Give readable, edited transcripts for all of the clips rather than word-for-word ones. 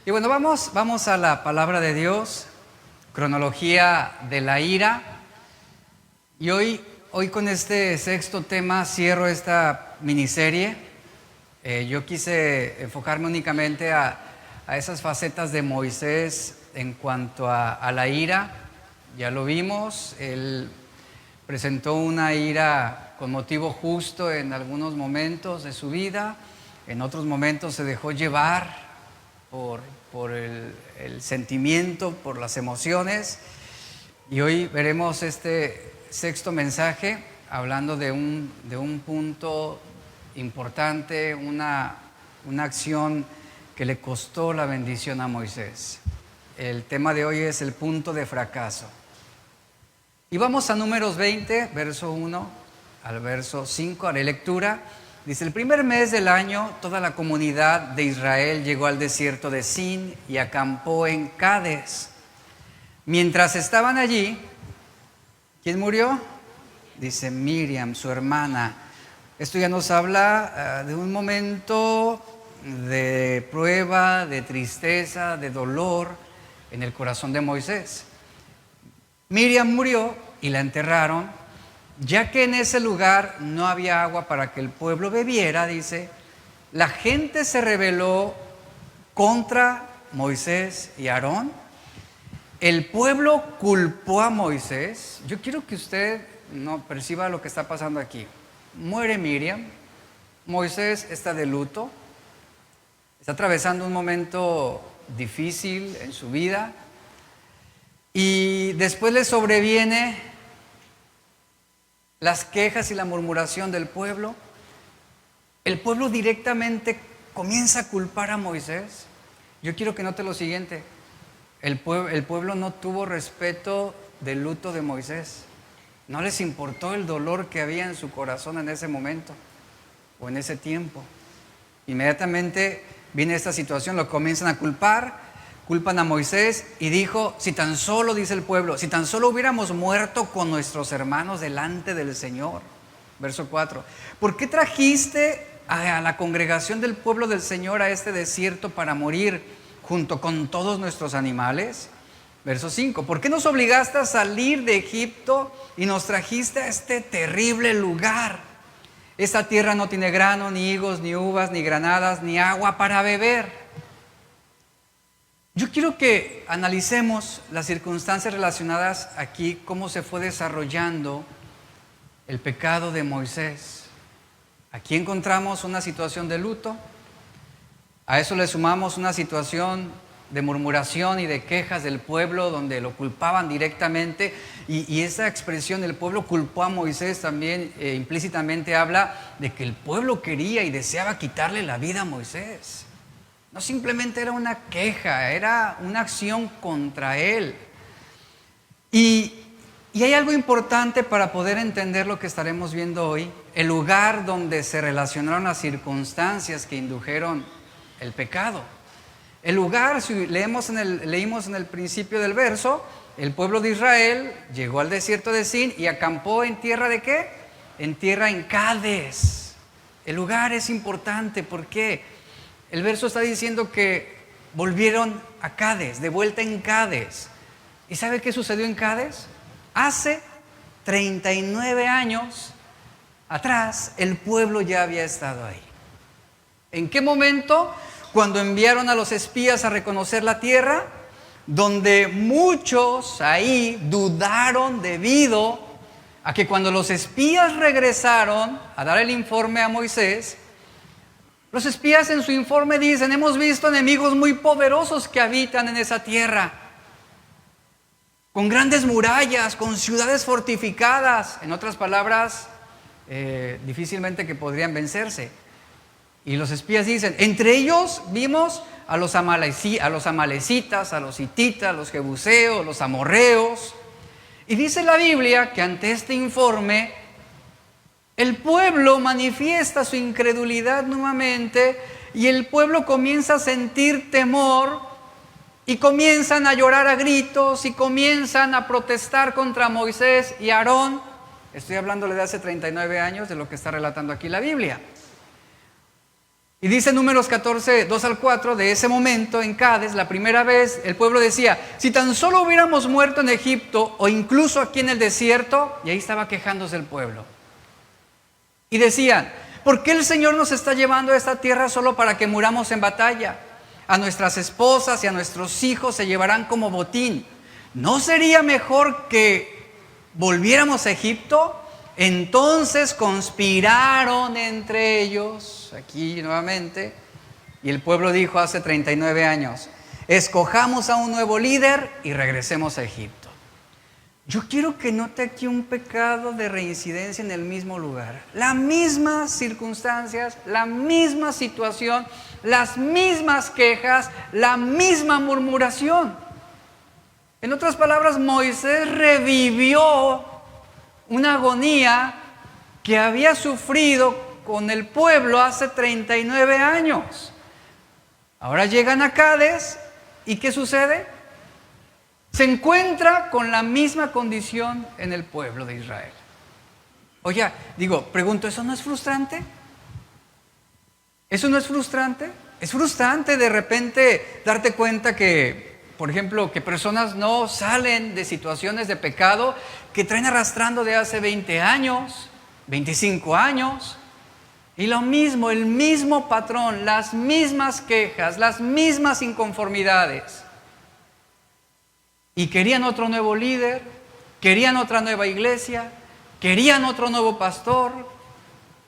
Y bueno, vamos a la palabra de Dios, cronología de la ira. Y hoy con este sexto tema cierro esta miniserie. Yo quise enfocarme únicamente a esas facetas de Moisés en cuanto a la ira. Ya lo vimos, él presentó una ira con motivo justo en algunos momentos de su vida, en otros momentos se dejó llevar por el sentimiento, por las emociones. Y hoy veremos este sexto mensaje hablando de un punto importante, una acción que le costó la bendición a Moisés. El tema de hoy es el punto de fracaso. Y vamos a Números 20, verso 1 al verso 5, a la lectura. Dice: el primer mes del año, toda la comunidad de Israel llegó al desierto de Sin y acampó en Cades. Mientras estaban allí, ¿quién murió? Dice Miriam, su hermana. Esto ya nos habla de un momento de prueba, de tristeza, de dolor en el corazón de Moisés. Miriam murió y la enterraron. Ya que en ese lugar no había agua para que el pueblo bebiera, dice, la gente se rebeló contra Moisés y Aarón. El pueblo culpó a Moisés. Yo quiero que usted no perciba lo que está pasando aquí. Muere Miriam, Moisés está de luto, está atravesando un momento difícil en su vida y después le sobreviene las quejas y la murmuración del pueblo. El pueblo directamente comienza a culpar a Moisés. Yo quiero que note lo siguiente: el pueblo no tuvo respeto del luto de Moisés. No les importó el dolor que había en su corazón en ese momento o en ese tiempo. Inmediatamente viene esta situación, lo comienzan a culpar. Culpan a Moisés y dijo: si tan solo, dice el pueblo, si tan solo hubiéramos muerto con nuestros hermanos delante del Señor. Verso 4. ¿Por qué trajiste a la congregación del pueblo del Señor a este desierto para morir junto con todos nuestros animales? Verso 5. ¿Por qué nos obligaste a salir de Egipto y nos trajiste a este terrible lugar? Esta tierra no tiene grano, ni higos, ni uvas, ni granadas, ni agua para beber. Yo quiero que analicemos las circunstancias relacionadas aquí, cómo se fue desarrollando el pecado de Moisés. Aquí encontramos una situación de luto, a eso le sumamos una situación de murmuración y de quejas del pueblo donde lo culpaban directamente, y esa expresión del pueblo culpó a Moisés también implícitamente habla de que el pueblo quería y deseaba quitarle la vida a Moisés. No simplemente era una queja, era una acción contra él. Y hay algo importante para poder entender lo que estaremos viendo hoy. El lugar donde se relacionaron las circunstancias que indujeron el pecado. El lugar, si leímos en el principio del verso, el pueblo de Israel llegó al desierto de Sin y acampó en tierra ¿de qué? En Cades. El lugar es importante, ¿por qué? El verso está diciendo que volvieron a Cades, de vuelta en Cades. ¿Y sabe qué sucedió en Cades? Hace 39 años atrás el pueblo ya había estado ahí. ¿En qué momento? Cuando enviaron a los espías a reconocer la tierra, donde muchos ahí dudaron debido a que cuando los espías regresaron a dar el informe a Moisés, los espías en su informe dicen: hemos visto enemigos muy poderosos que habitan en esa tierra, con grandes murallas, con ciudades fortificadas. En otras palabras, difícilmente que podrían vencerse. Y los espías dicen: entre ellos vimos a los amalecitas, a los hititas, a los jebuseos, los amorreos. Y dice la Biblia que ante este informe el pueblo manifiesta su incredulidad nuevamente y el pueblo comienza a sentir temor y comienzan a llorar a gritos y comienzan a protestar contra Moisés y Aarón. Estoy hablándole de hace 39 años de lo que está relatando aquí la Biblia. Y dice Números 14, 2 al 4, de ese momento en Cádiz, la primera vez, el pueblo decía, si tan solo hubiéramos muerto en Egipto o incluso aquí en el desierto, y ahí estaba quejándose el pueblo. Y decían, ¿por qué el Señor nos está llevando a esta tierra solo para que muramos en batalla? A nuestras esposas y a nuestros hijos se llevarán como botín. ¿No sería mejor que volviéramos a Egipto? Entonces conspiraron entre ellos, aquí nuevamente, y el pueblo dijo hace 39 años, escojamos a un nuevo líder y regresemos a Egipto. Yo quiero que note aquí un pecado de reincidencia en el mismo lugar. Las mismas circunstancias, la misma situación, las mismas quejas, la misma murmuración. En otras palabras, Moisés revivió una agonía que había sufrido con el pueblo hace 39 años. Ahora llegan a Cádiz y ¿qué sucede? Se encuentra con la misma condición en el pueblo de Israel. Oye, pregunto, ¿eso no es frustrante? ¿Eso no es frustrante? Es frustrante de repente darte cuenta que, por ejemplo, que personas no salen de situaciones de pecado que traen arrastrando de hace 20 años, 25 años. Y lo mismo, el mismo patrón, las mismas quejas, las mismas inconformidades. Y querían otro nuevo líder, querían otra nueva iglesia, querían otro nuevo pastor,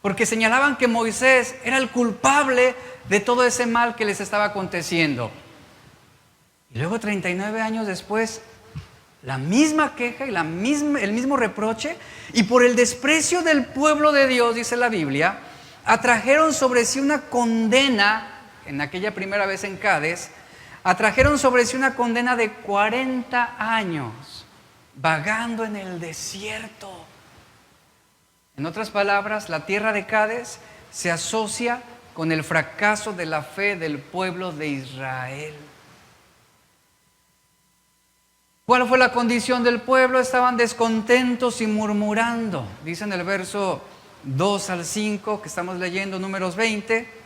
porque señalaban que Moisés era el culpable de todo ese mal que les estaba aconteciendo. Y luego 39 años después, la misma queja y el mismo reproche, y por el desprecio del pueblo de Dios, dice la Biblia, atrajeron sobre sí una condena, en aquella primera vez en Cádiz, atrajeron sobre sí una condena de 40 años, vagando en el desierto. En otras palabras, la tierra de Cádiz se asocia con el fracaso de la fe del pueblo de Israel. ¿Cuál fue la condición del pueblo? Estaban descontentos y murmurando. Dice en el verso 2 al 5, que estamos leyendo, Números 20.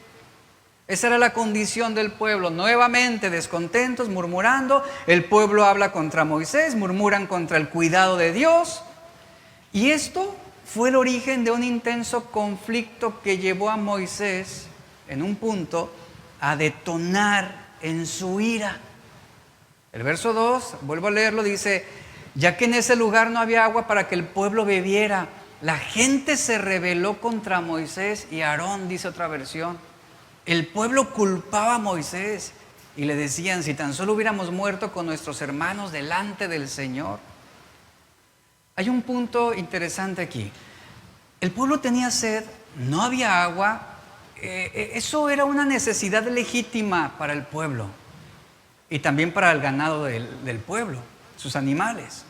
Esa era la condición del pueblo. Nuevamente descontentos, murmurando. El pueblo habla contra Moisés, murmuran contra el cuidado de Dios. Y esto fue el origen de un intenso conflicto que llevó a Moisés, en un punto, a detonar en su ira. El verso 2, vuelvo a leerlo, dice, ya que en ese lugar no había agua para que el pueblo bebiera, la gente se rebeló contra Moisés y Aarón, dice otra versión. El pueblo culpaba a Moisés y le decían, si tan solo hubiéramos muerto con nuestros hermanos delante del Señor. Hay un punto interesante aquí. El pueblo tenía sed, no había agua, eso era una necesidad legítima para el pueblo. Y también para el ganado del pueblo, sus animales.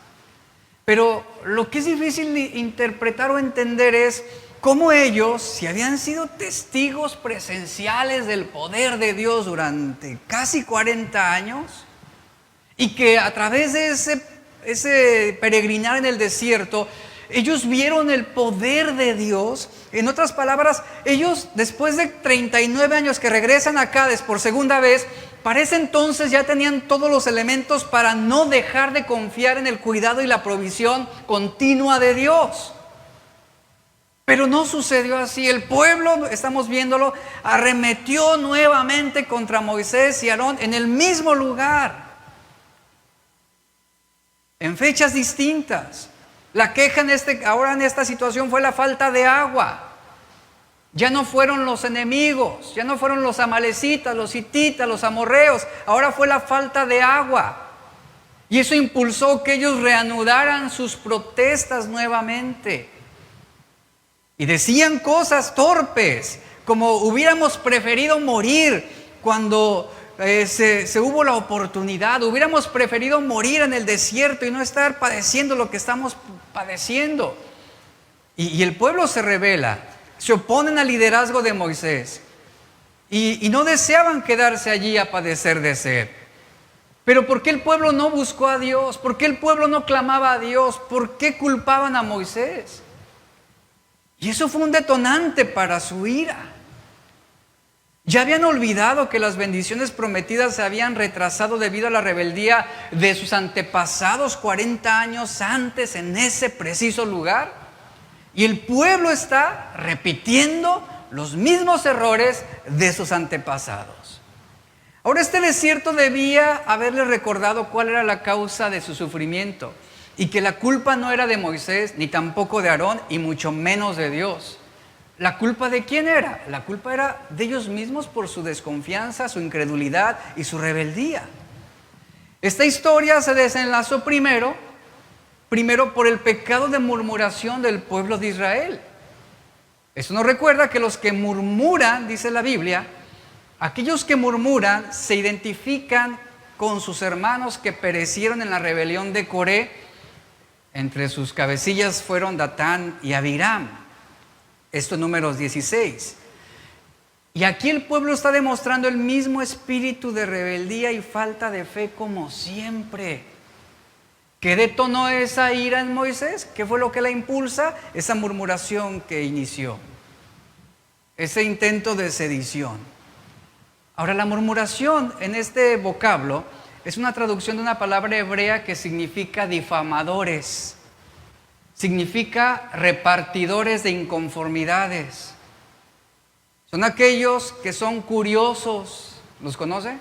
Pero lo que es difícil de interpretar o entender es cómo ellos, si habían sido testigos presenciales del poder de Dios durante casi 40 años, y que a través de ese peregrinar en el desierto, ellos vieron el poder de Dios. En otras palabras, ellos después de 39 años que regresan a Cádiz por segunda vez, para ese entonces ya tenían todos los elementos para no dejar de confiar en el cuidado y la provisión continua de Dios. Pero no sucedió así. El pueblo, estamos viéndolo, arremetió nuevamente contra Moisés y Aarón en el mismo lugar, en fechas distintas. La queja ahora en esta situación fue la falta de agua. Ya no fueron los enemigos, ya no fueron los amalecitas, los hititas, los amorreos, ahora fue la falta de agua. Y eso impulsó que ellos reanudaran sus protestas nuevamente. Y decían cosas torpes, como hubiéramos preferido morir cuando se hubo la oportunidad, hubiéramos preferido morir en el desierto y no estar padeciendo lo que estamos padeciendo. Y el pueblo se rebela. Se oponen al liderazgo de Moisés y no deseaban quedarse allí a padecer de sed. Pero ¿por qué el pueblo no buscó a Dios? ¿Por qué el pueblo no clamaba a Dios? ¿Por qué culpaban a Moisés? Y eso fue un detonante para su ira. Ya habían olvidado que las bendiciones prometidas se habían retrasado debido a la rebeldía de sus antepasados 40 años antes en ese preciso lugar. Y el pueblo está repitiendo los mismos errores de sus antepasados. Ahora, este desierto debía haberle recordado cuál era la causa de su sufrimiento y que la culpa no era de Moisés, ni tampoco de Aarón, y mucho menos de Dios. ¿La culpa de quién era? La culpa era de ellos mismos por su desconfianza, su incredulidad y su rebeldía. Esta historia se desenlazó primero por el pecado de murmuración del pueblo de Israel. Eso nos recuerda que los que murmuran, dice la Biblia, aquellos que murmuran se identifican con sus hermanos que perecieron en la rebelión de Coré. Entre sus cabecillas fueron Datán y Abiram. Esto en Números 16. Y aquí el pueblo está demostrando el mismo espíritu de rebeldía y falta de fe como siempre. ¿Qué detonó esa ira en Moisés? ¿Qué fue lo que la impulsa? Esa murmuración que inició. Ese intento de sedición. Ahora, la murmuración en este vocablo es una traducción de una palabra hebrea que significa difamadores. Significa repartidores de inconformidades. Son aquellos que son curiosos. ¿Los conoce?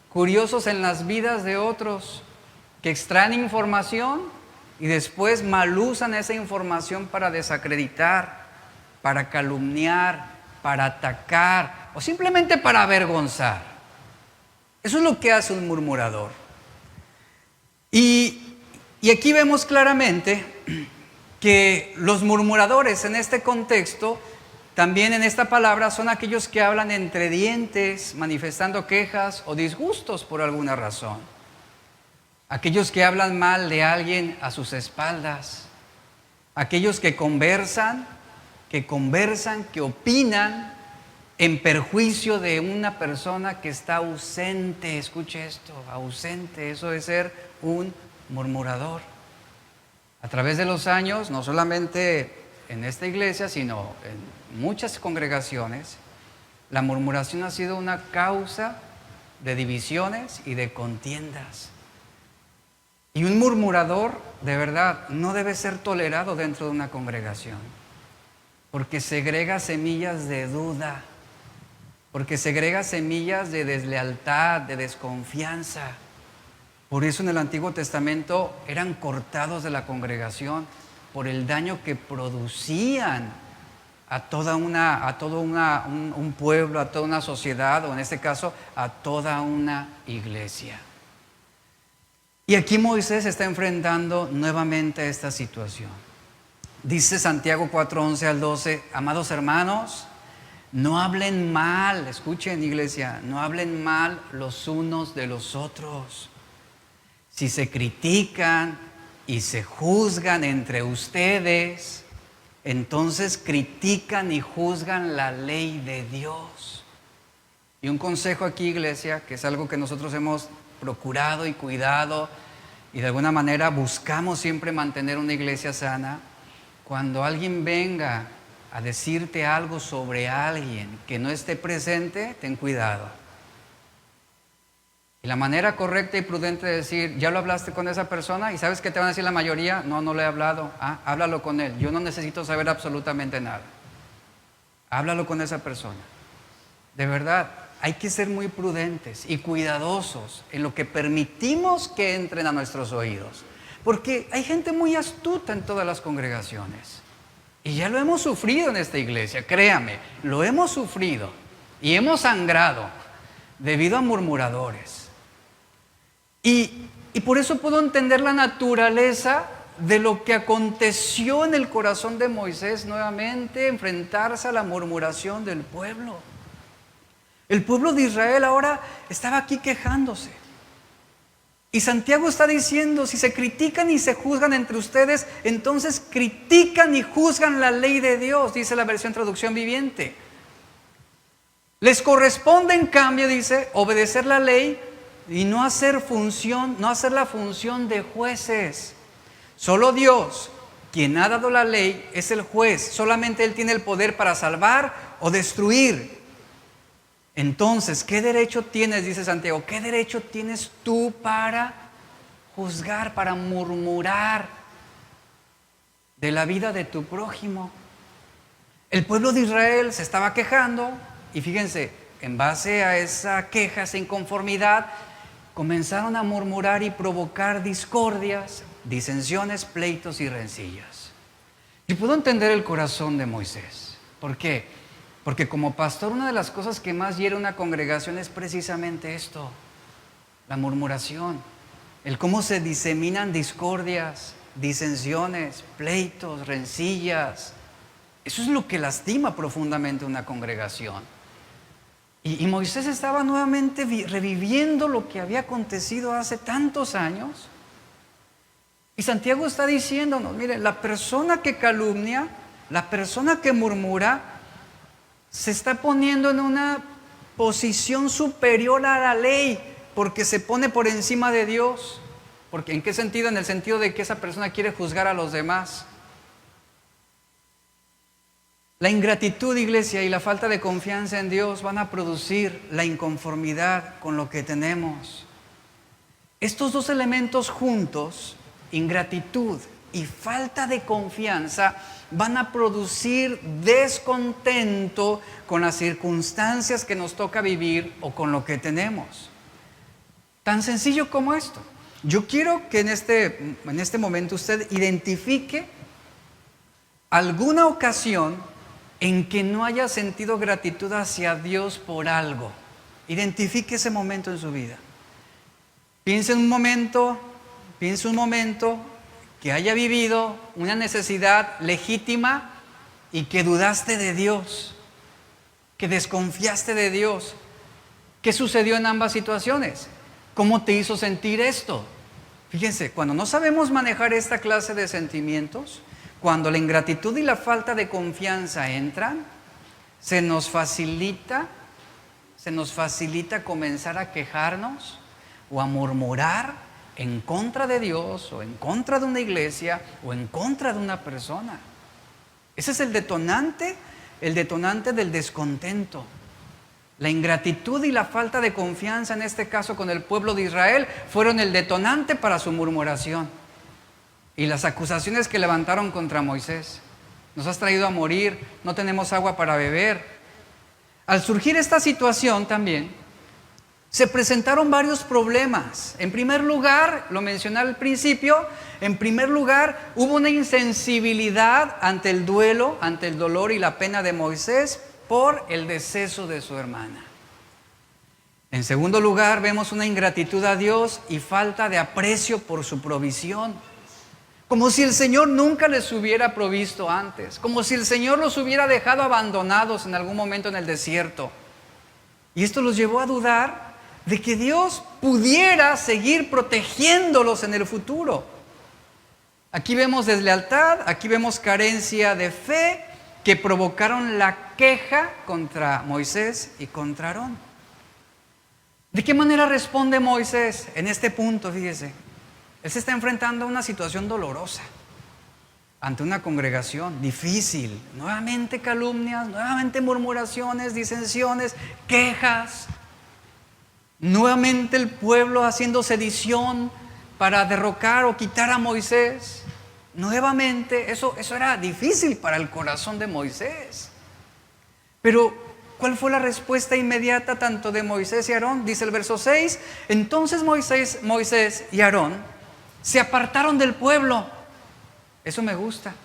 Curiosos en las vidas de otros, que extraen información y después malusan esa información para desacreditar, para calumniar, para atacar o simplemente para avergonzar. Eso es lo que hace un murmurador. Y aquí vemos claramente que los murmuradores en este contexto, también en esta palabra, son aquellos que hablan entre dientes, manifestando quejas o disgustos por alguna razón. Aquellos que hablan mal de alguien a sus espaldas. Aquellos que conversan, que opinan en perjuicio de una persona que está ausente. Escuche esto, ausente, eso es ser un murmurador. A través de los años, no solamente en esta iglesia, sino en muchas congregaciones, la murmuración ha sido una causa de divisiones y de contiendas. Y un murmurador, de verdad, no debe ser tolerado dentro de una congregación, porque segrega semillas de duda, porque segrega semillas de deslealtad, de desconfianza. Por eso en el Antiguo Testamento eran cortados de la congregación por el daño que producían a todo un pueblo, a toda una sociedad, o en este caso, a toda una iglesia. Y aquí Moisés está enfrentando nuevamente esta situación. Dice Santiago 4:11 al 12, amados hermanos, no hablen mal, escuchen iglesia, no hablen mal los unos de los otros. Si se critican y se juzgan entre ustedes, entonces critican y juzgan la ley de Dios. Y un consejo aquí, iglesia, que es algo que nosotros hemos procurado y cuidado y de alguna manera buscamos siempre mantener una iglesia sana. Cuando alguien venga a decirte algo sobre alguien que no esté presente, ten cuidado. Y la manera correcta y prudente de decir, ¿ya lo hablaste con esa persona? ¿Y sabes qué te van a decir la mayoría? No, no le he hablado. Háblalo con él. Yo no necesito saber absolutamente nada. Háblalo con esa persona. De verdad, hay que ser muy prudentes y cuidadosos en lo que permitimos que entren a nuestros oídos. Porque hay gente muy astuta en todas las congregaciones. Y ya lo hemos sufrido en esta iglesia, créame, lo hemos sufrido y hemos sangrado debido a murmuradores. Y por eso puedo entender la naturaleza de lo que aconteció en el corazón de Moisés nuevamente, enfrentarse a la murmuración del pueblo. El pueblo de Israel ahora estaba aquí quejándose. Y Santiago está diciendo, si se critican y se juzgan entre ustedes, entonces critican y juzgan la ley de Dios, dice la versión Traducción Viviente. Les corresponde, en cambio, dice, obedecer la ley y no hacer la función de jueces. Solo Dios, quien ha dado la ley, es el juez. Solamente Él tiene el poder para salvar o destruir. Entonces, ¿qué derecho tienes, dice Santiago, qué derecho tienes tú para juzgar, para murmurar de la vida de tu prójimo? El pueblo de Israel se estaba quejando y fíjense, en base a esa queja, esa inconformidad, comenzaron a murmurar y provocar discordias, disensiones, pleitos y rencillas. Yo puedo entender el corazón de Moisés. ¿Por qué? Porque como pastor, una de las cosas que más hiere una congregación es precisamente esto, la murmuración, el cómo se diseminan discordias, disensiones, pleitos, rencillas. Eso es lo que lastima profundamente una congregación. Y Moisés estaba nuevamente reviviendo lo que había acontecido hace tantos años. Y Santiago está diciéndonos, mire, la persona que calumnia, la persona que murmura, se está poniendo en una posición superior a la ley, porque se pone por encima de Dios. Porque, ¿en qué sentido? En el sentido de que esa persona quiere juzgar a los demás. La ingratitud, iglesia, y la falta de confianza en Dios van a producir la inconformidad con lo que tenemos. Estos dos elementos juntos, ingratitud y falta de confianza, van a producir descontento con las circunstancias que nos toca vivir o con lo que tenemos. Tan sencillo como esto. Yo quiero que en este momento usted identifique alguna ocasión en que no haya sentido gratitud hacia Dios por algo. Identifique ese momento en su vida. Piense un momento que haya vivido una necesidad legítima y que dudaste de Dios, que desconfiaste de Dios. ¿Qué sucedió en ambas situaciones? ¿Cómo te hizo sentir esto? Fíjense, cuando no sabemos manejar esta clase de sentimientos, cuando la ingratitud y la falta de confianza entran, se nos facilita comenzar a quejarnos o a murmurar en contra de Dios o en contra de una iglesia o en contra de una persona. Ese es el detonante del descontento. La ingratitud y la falta de confianza, en este caso con el pueblo de Israel, fueron el detonante para su murmuración. Y las acusaciones que levantaron contra Moisés. Nos has traído a morir, no tenemos agua para beber. Al surgir esta situación también, se presentaron varios problemas. En primer lugar, lo mencioné al principio, hubo una insensibilidad ante el duelo, ante el dolor y la pena de Moisés por el deceso de su hermana. En segundo lugar, vemos una ingratitud a Dios y falta de aprecio por su provisión. Como si el Señor nunca les hubiera provisto antes, como si el Señor los hubiera dejado abandonados en algún momento en el desierto. Y esto los llevó a dudar de que Dios pudiera seguir protegiéndolos en el futuro. Aquí vemos deslealtad, aquí vemos carencia de fe que provocaron la queja contra Moisés y contra Aarón. ¿De qué manera responde Moisés en este punto? Fíjese, él se está enfrentando a una situación dolorosa ante una congregación difícil. Nuevamente calumnias, nuevamente murmuraciones, disensiones, quejas. Nuevamente el pueblo haciendo sedición para derrocar o quitar a Moisés. Nuevamente, eso era difícil para el corazón de Moisés. Pero, ¿cuál fue la respuesta inmediata tanto de Moisés y Aarón? Dice el verso 6, entonces Moisés y Aarón se apartaron del pueblo. Eso me gusta.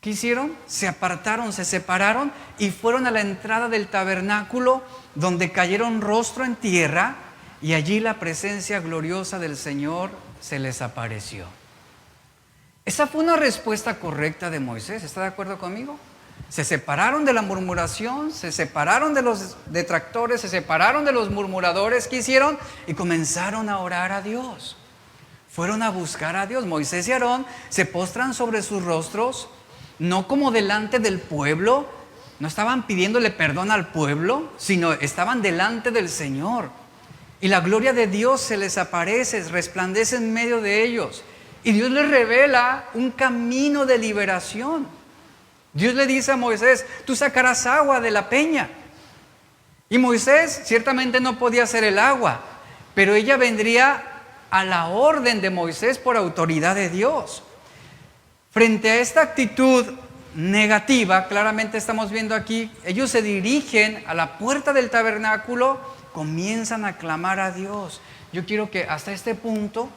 ¿Qué hicieron? Se apartaron, se separaron y fueron a la entrada del tabernáculo, donde cayeron rostro en tierra y allí la presencia gloriosa del Señor se les apareció. Esa fue una respuesta correcta de Moisés. ¿Está de acuerdo conmigo? Se separaron de la murmuración, se separaron de los detractores, se separaron de los murmuradores. ¿Qué hicieron? Y comenzaron a orar a Dios. Fueron a buscar a Dios. Moisés y Aarón se postran sobre sus rostros, no como delante del pueblo, no estaban pidiéndole perdón al pueblo, sino estaban delante del Señor. Y la gloria de Dios se les aparece, resplandece en medio de ellos. Y Dios les revela un camino de liberación. Dios le dice a Moisés, tú sacarás agua de la peña. Y Moisés ciertamente no podía hacer el agua, pero ella vendría a la orden de Moisés por autoridad de Dios. Frente a esta actitud negativa, claramente estamos viendo aquí, ellos se dirigen a la puerta del tabernáculo, comienzan a clamar a Dios. Yo quiero que hasta este punto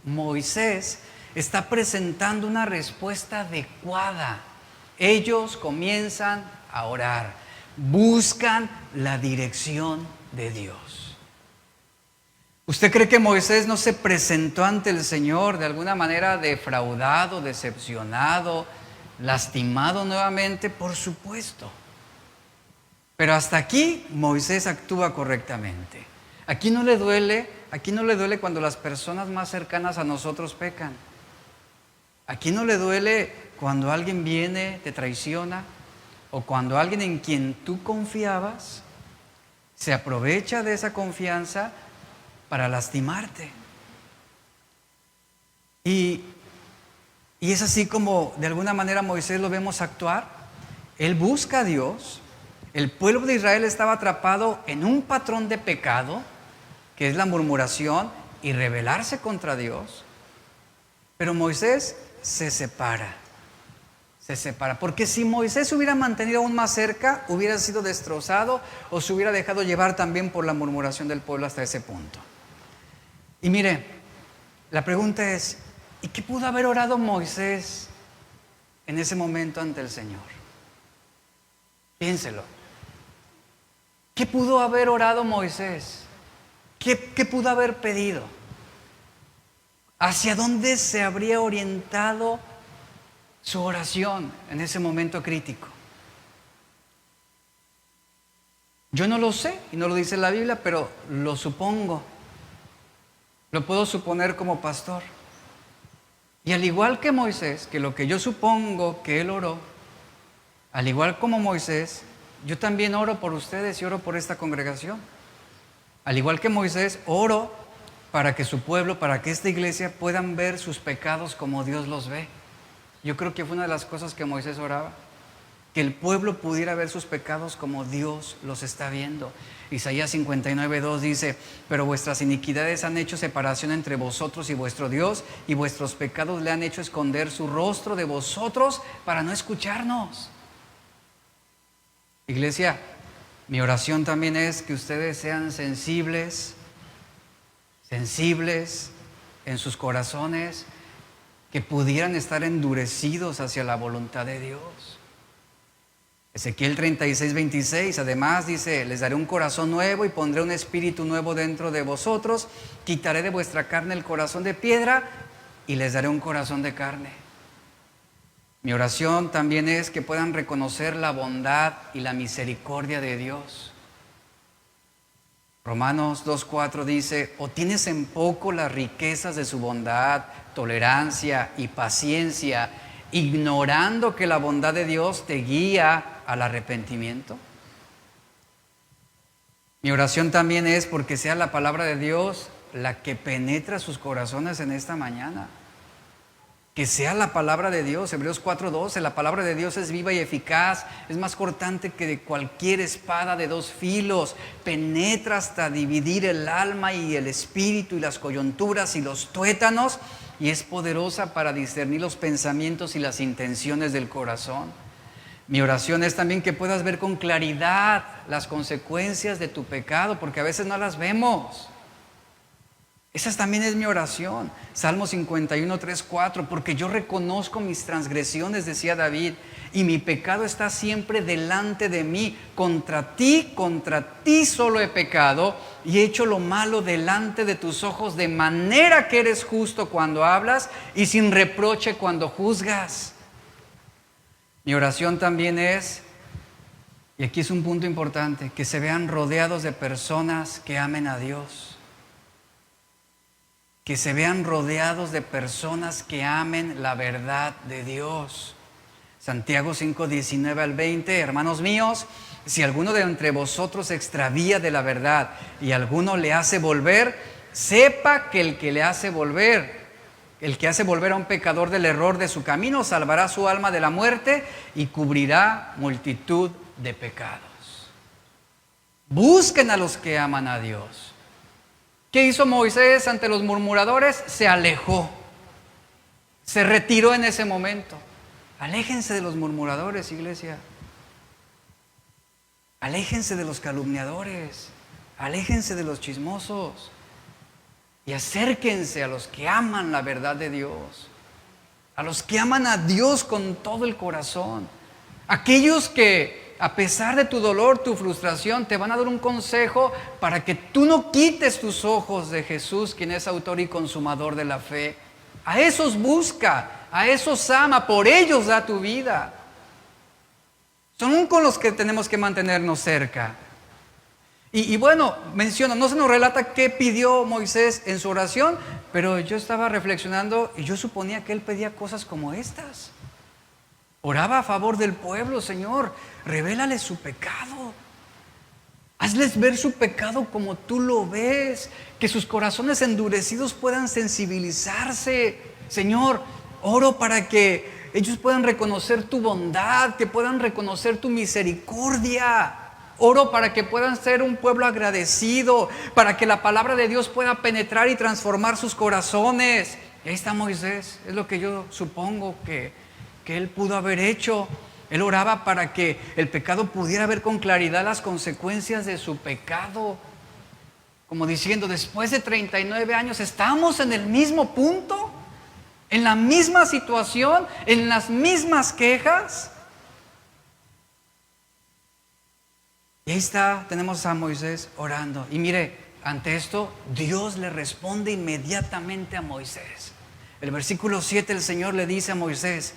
Moisés está presentando una respuesta adecuada. Ellos comienzan a orar, buscan la dirección de Dios. ¿Usted cree que Moisés no se presentó ante el Señor de alguna manera defraudado, decepcionado, lastimado nuevamente? Por supuesto. Pero hasta aquí Moisés actúa correctamente. Aquí no le duele cuando las personas más cercanas a nosotros pecan. Aquí no le duele cuando alguien viene, te traiciona, o cuando alguien en quien tú confiabas se aprovecha de esa confianza para lastimarte. Y es así como de alguna manera Moisés lo vemos actuar. Él busca a Dios. El pueblo de Israel estaba atrapado en un patrón de pecado, que es la murmuración y rebelarse contra Dios. Pero Moisés se separa, porque si Moisés se hubiera mantenido aún más cerca, hubiera sido destrozado o se hubiera dejado llevar también por la murmuración del pueblo hasta ese punto. Y mire, la pregunta es, ¿y qué pudo haber orado Moisés en ese momento ante el Señor? Piénselo. ¿Qué pudo haber orado Moisés? ¿Qué pudo haber pedido? ¿Hacia dónde se habría orientado su oración en ese momento crítico? Yo no lo sé y no lo dice la Biblia, pero lo supongo. Lo puedo suponer como pastor. Y al igual que Moisés, que lo que yo supongo que él oró, al igual como Moisés, yo también oro por ustedes y oro por esta congregación. Al igual que Moisés, oro para que su pueblo, para que esta iglesia puedan ver sus pecados como Dios los ve. Yo creo que fue una de las cosas que Moisés oraba, que el pueblo pudiera ver sus pecados como Dios los está viendo. Isaías 59:2 dice, pero vuestras iniquidades han hecho separación entre vosotros y vuestro Dios, y vuestros pecados le han hecho esconder su rostro de vosotros para no escucharnos. Iglesia, mi oración también es que ustedes sean sensibles en sus corazones, que pudieran estar endurecidos hacia la voluntad de Dios. Ezequiel 36:26 además dice, les daré un corazón nuevo y pondré un espíritu nuevo dentro de vosotros, quitaré de vuestra carne el corazón de piedra y les daré un corazón de carne. Mi oración también es que puedan reconocer la bondad y la misericordia de Dios. Romanos 2:4 dice, o tienes en poco las riquezas de su bondad, tolerancia y paciencia, ignorando que la bondad de Dios te guía al arrepentimiento. Mi oración también es porque sea la palabra de Dios la que penetra sus corazones en esta mañana. Que sea la palabra de Dios. Hebreos 4:12, la palabra de Dios es viva y eficaz, es más cortante que de cualquier espada de dos filos, penetra hasta dividir el alma y el espíritu y las coyunturas y los tuétanos, y es poderosa para discernir los pensamientos y las intenciones del corazón. Mi oración es también que puedas ver con claridad las consecuencias de tu pecado, porque a veces no las vemos. Esa también es mi oración. Salmo 51:3-4, porque yo reconozco mis transgresiones, decía David, y mi pecado está siempre delante de mí. Contra ti solo he pecado y he hecho lo malo delante de tus ojos, de manera que eres justo cuando hablas y sin reproche cuando juzgas. Mi oración también es, y aquí es un punto importante, que se vean rodeados de personas que amen a Dios. Que se vean rodeados de personas que amen la verdad de Dios. Santiago 5:19-20, hermanos míos, si alguno de entre vosotros se extravía de la verdad y alguno le hace volver, sepa que el que hace volver a un pecador del error de su camino, salvará su alma de la muerte y cubrirá multitud de pecados. Busquen a los que aman a Dios. ¿Qué hizo Moisés ante los murmuradores? Se alejó. Se retiró en ese momento. Aléjense de los murmuradores, iglesia. Aléjense de los calumniadores. Aléjense de los chismosos. Y acérquense a los que aman la verdad de Dios. A los que aman a Dios con todo el corazón. Aquellos que, a pesar de tu dolor, tu frustración, te van a dar un consejo para que tú no quites tus ojos de Jesús, quien es autor y consumador de la fe. A esos busca, a esos ama, por ellos da tu vida. Son con los que tenemos que mantenernos cerca. Y bueno, menciona, no se nos relata qué pidió Moisés en su oración, pero yo estaba reflexionando y yo suponía que él pedía cosas como estas. Oraba a favor del pueblo: Señor, revélales su pecado. Hazles ver su pecado como tú lo ves, que sus corazones endurecidos puedan sensibilizarse. Señor, oro para que ellos puedan reconocer tu bondad, que puedan reconocer tu misericordia. Oro para que puedan ser un pueblo agradecido, para que la palabra de Dios pueda penetrar y transformar sus corazones. Y ahí está Moisés, es lo que yo supongo que él pudo haber hecho. Él oraba para que el pecado pudiera ver con claridad las consecuencias de su pecado. Como diciendo, después de 39 años, ¿estamos en el mismo punto? ¿En la misma situación? ¿En las mismas quejas? Y ahí está, tenemos a Moisés orando. Y mire, ante esto, Dios le responde inmediatamente a Moisés. El versículo 7, el Señor le dice a Moisés: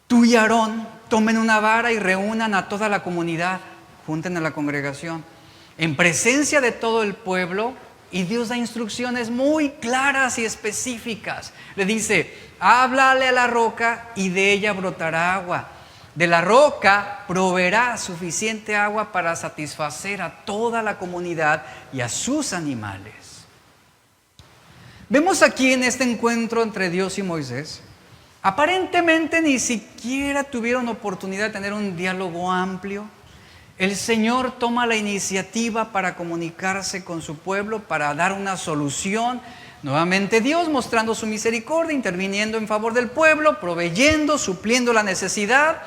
tú y Aarón tomen una vara y reúnan a toda la comunidad, junten a la congregación, en presencia de todo el pueblo. Y Dios da instrucciones muy claras y específicas. Le dice: háblale a la roca y de ella brotará agua. De la roca proveerá suficiente agua para satisfacer a toda la comunidad y a sus animales. Vemos aquí en este encuentro entre Dios y Moisés, aparentemente ni siquiera tuvieron oportunidad de tener un diálogo amplio. El Señor toma la iniciativa para comunicarse con su pueblo, para dar una solución. Nuevamente Dios mostrando su misericordia, interviniendo en favor del pueblo, proveyendo, supliendo la necesidad.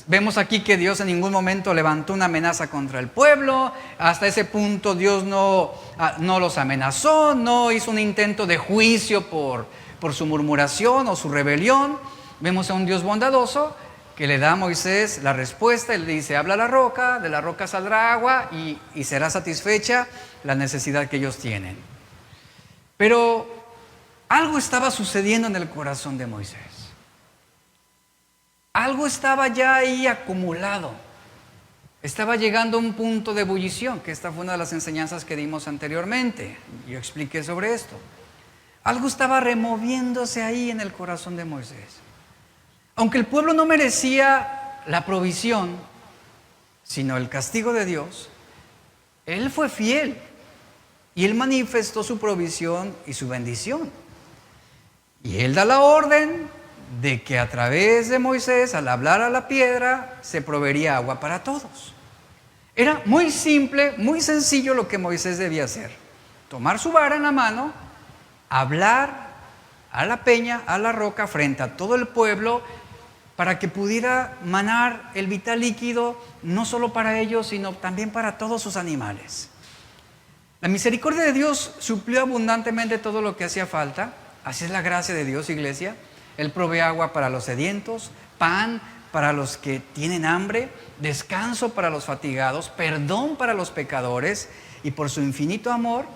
Vemos aquí que Dios en ningún momento levantó una amenaza contra el pueblo. Hasta ese punto Dios no los amenazó, no hizo un intento de juicio por su murmuración o su rebelión. Vemos a un Dios bondadoso que le da a Moisés la respuesta. Él le dice: habla a la roca, de la roca saldrá agua y será satisfecha la necesidad que ellos tienen. Pero algo estaba sucediendo en el corazón de Moisés. Algo estaba ya ahí acumulado. Estaba llegando a un punto de ebullición, que esta fue una de las enseñanzas que dimos anteriormente. Yo expliqué sobre esto. Algo estaba removiéndose ahí en el corazón de Moisés. Aunque el pueblo no merecía la provisión, sino el castigo de Dios, él fue fiel y él manifestó su provisión y su bendición. Y él da la orden de que a través de Moisés, al hablar a la piedra, se proveería agua para todos. Era muy simple, muy sencillo lo que Moisés debía hacer: tomar su vara en la mano, hablar a la peña, a la roca, frente a todo el pueblo, para que pudiera manar el vital líquido, no solo para ellos, sino también para todos sus animales. La misericordia de Dios suplió abundantemente todo lo que hacía falta. Así es la gracia de Dios, iglesia. Él provee agua para los sedientos, pan para los que tienen hambre, descanso para los fatigados, perdón para los pecadores, y por su infinito amor,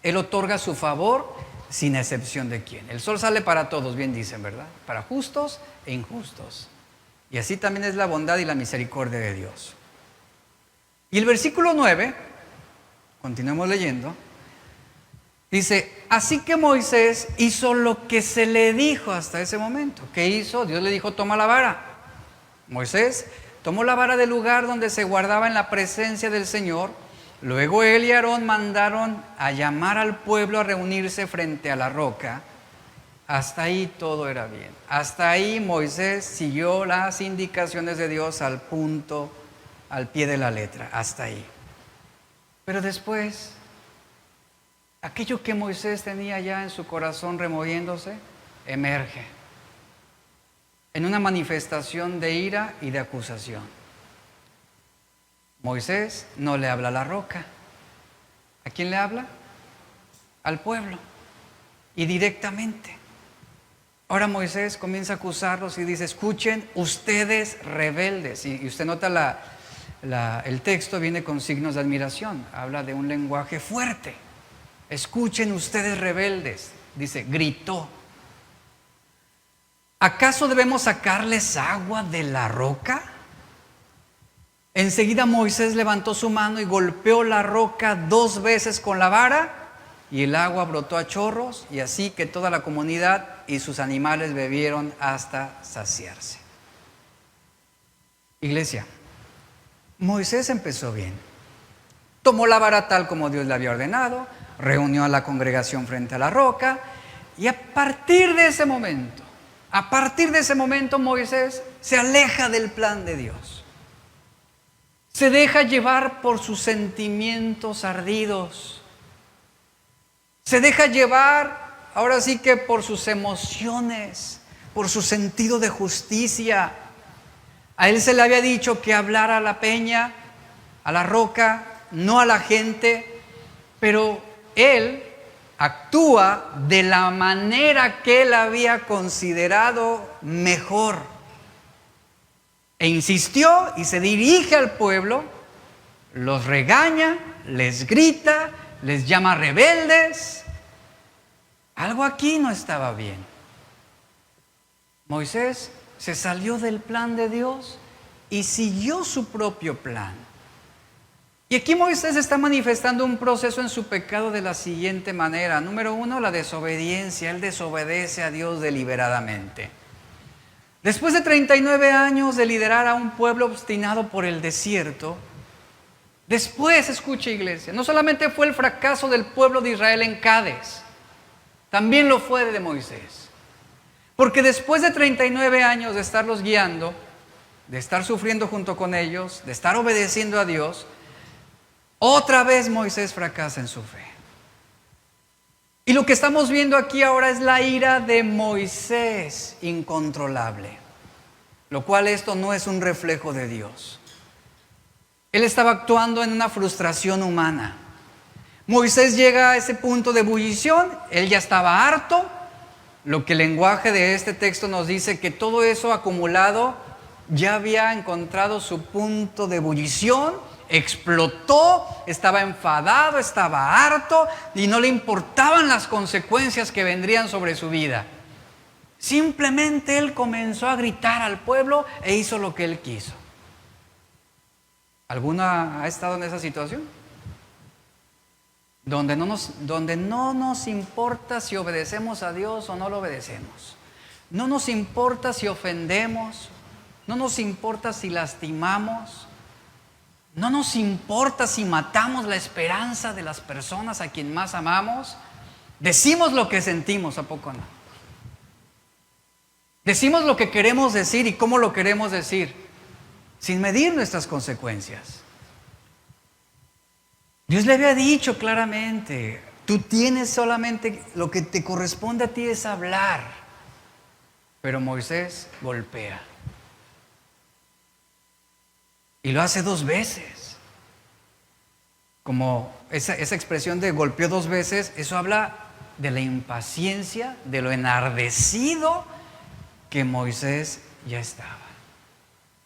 Él otorga su favor sin excepción de quién. El sol sale para todos, bien dicen, ¿verdad? Para justos e injustos. Y así también es la bondad y la misericordia de Dios. Y el versículo 9, continuemos leyendo, dice: así que Moisés hizo lo que se le dijo hasta ese momento. ¿Qué hizo? Dios le dijo: toma la vara. Moisés tomó la vara del lugar donde se guardaba en la presencia del Señor. Luego él y Aarón mandaron a llamar al pueblo a reunirse frente a la roca. Hasta ahí todo era bien. Hasta ahí Moisés siguió las indicaciones de Dios al punto, al pie de la letra. Hasta ahí. Pero después, aquello que Moisés tenía ya en su corazón removiéndose, emerge en una manifestación de ira y de acusación. Moisés no le habla a la roca. ¿A quién le habla? Al pueblo. Y directamente. Ahora Moisés comienza a acusarlos y dice: escuchen ustedes rebeldes. Y usted nota el texto viene con signos de admiración. Habla de un lenguaje fuerte. Escuchen ustedes rebeldes. Dice, gritó. ¿Acaso debemos sacarles agua de la roca? Enseguida Moisés levantó su mano y golpeó la roca 2 veces con la vara, y el agua brotó a chorros, y así que toda la comunidad y sus animales bebieron hasta saciarse. Iglesia, Moisés empezó bien. Tomó la vara tal como Dios le había ordenado, reunió a la congregación frente a la roca, y a partir de ese momento Moisés se aleja del plan de Dios. Se deja llevar por sus sentimientos ardidos. Se deja llevar, ahora sí que por sus emociones, por su sentido de justicia. A él se le había dicho que hablara a la peña, a la roca, no a la gente, pero él actúa de la manera que él había considerado mejor. E insistió y se dirige al pueblo, los regaña, les grita, les llama rebeldes. Algo aquí no estaba bien. Moisés se salió del plan de Dios y siguió su propio plan. Y aquí Moisés está manifestando un proceso en su pecado de la siguiente manera. Número 1, la desobediencia. Él desobedece a Dios deliberadamente. Después de 39 años de liderar a un pueblo obstinado por el desierto, después, escuche iglesia, no solamente fue el fracaso del pueblo de Israel en Cádiz, también lo fue de Moisés. Porque después de 39 años de estarlos guiando, de estar sufriendo junto con ellos, de estar obedeciendo a Dios, otra vez Moisés fracasa en su fe. Y lo que estamos viendo aquí ahora es la ira de Moisés incontrolable, lo cual esto no es un reflejo de Dios. Él estaba actuando en una frustración humana. Moisés llega a ese punto de ebullición, él ya estaba harto. Lo que el lenguaje de este texto nos dice que todo eso acumulado ya había encontrado su punto de ebullición. Explotó, estaba enfadado, estaba harto y no le importaban las consecuencias que vendrían sobre su vida. Simplemente él comenzó a gritar al pueblo e hizo lo que él quiso. ¿Alguna ha estado en esa situación? Donde no nos importa si obedecemos a Dios o no lo obedecemos. No nos importa si ofendemos, no nos importa si lastimamos. No nos importa si matamos la esperanza de las personas a quien más amamos. Decimos lo que sentimos, ¿a poco no? Decimos lo que queremos decir y cómo lo queremos decir, sin medir nuestras consecuencias. Dios le había dicho claramente, tú tienes solamente, lo que te corresponde a ti es hablar. Pero Moisés golpea. Y lo hace 2 veces. Como esa expresión de golpeó 2 veces, eso habla de la impaciencia, de lo enardecido que Moisés ya estaba.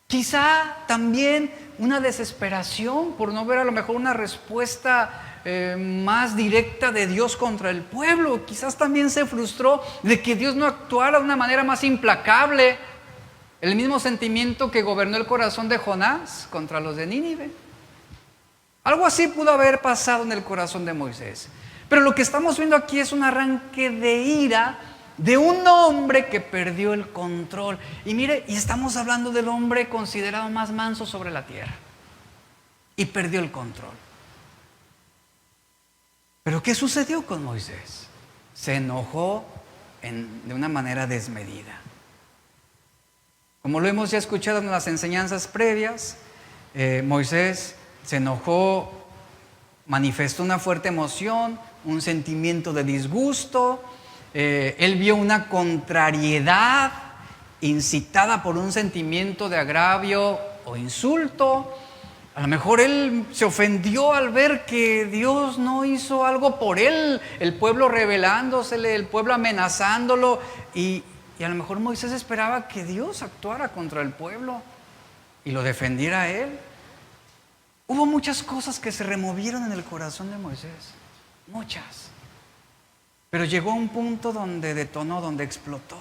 Quizá también una desesperación por no ver a lo mejor una respuesta más directa de Dios contra el pueblo. Quizás también se frustró de que Dios no actuara de una manera más implacable. El mismo sentimiento que gobernó el corazón de Jonás contra los de Nínive. Algo así pudo haber pasado en el corazón de Moisés. Pero lo que estamos viendo aquí es un arranque de ira de un hombre que perdió el control. Y mire, y estamos hablando del hombre considerado más manso sobre la tierra. Y perdió el control. Pero ¿qué sucedió con Moisés? Se enojó de una manera desmedida. Como lo hemos ya escuchado en las enseñanzas previas, Moisés se enojó manifestó una fuerte emoción, un sentimiento de disgusto. Él vio una contrariedad incitada por un sentimiento de agravio o insulto. A lo mejor él se ofendió al ver que Dios no hizo algo por él, el pueblo rebelándosele, el pueblo amenazándolo, y a lo mejor Moisés esperaba que Dios actuara contra el pueblo y lo defendiera a él. Hubo muchas cosas que se removieron en el corazón de Moisés, muchas. Pero llegó a un punto donde detonó, donde explotó.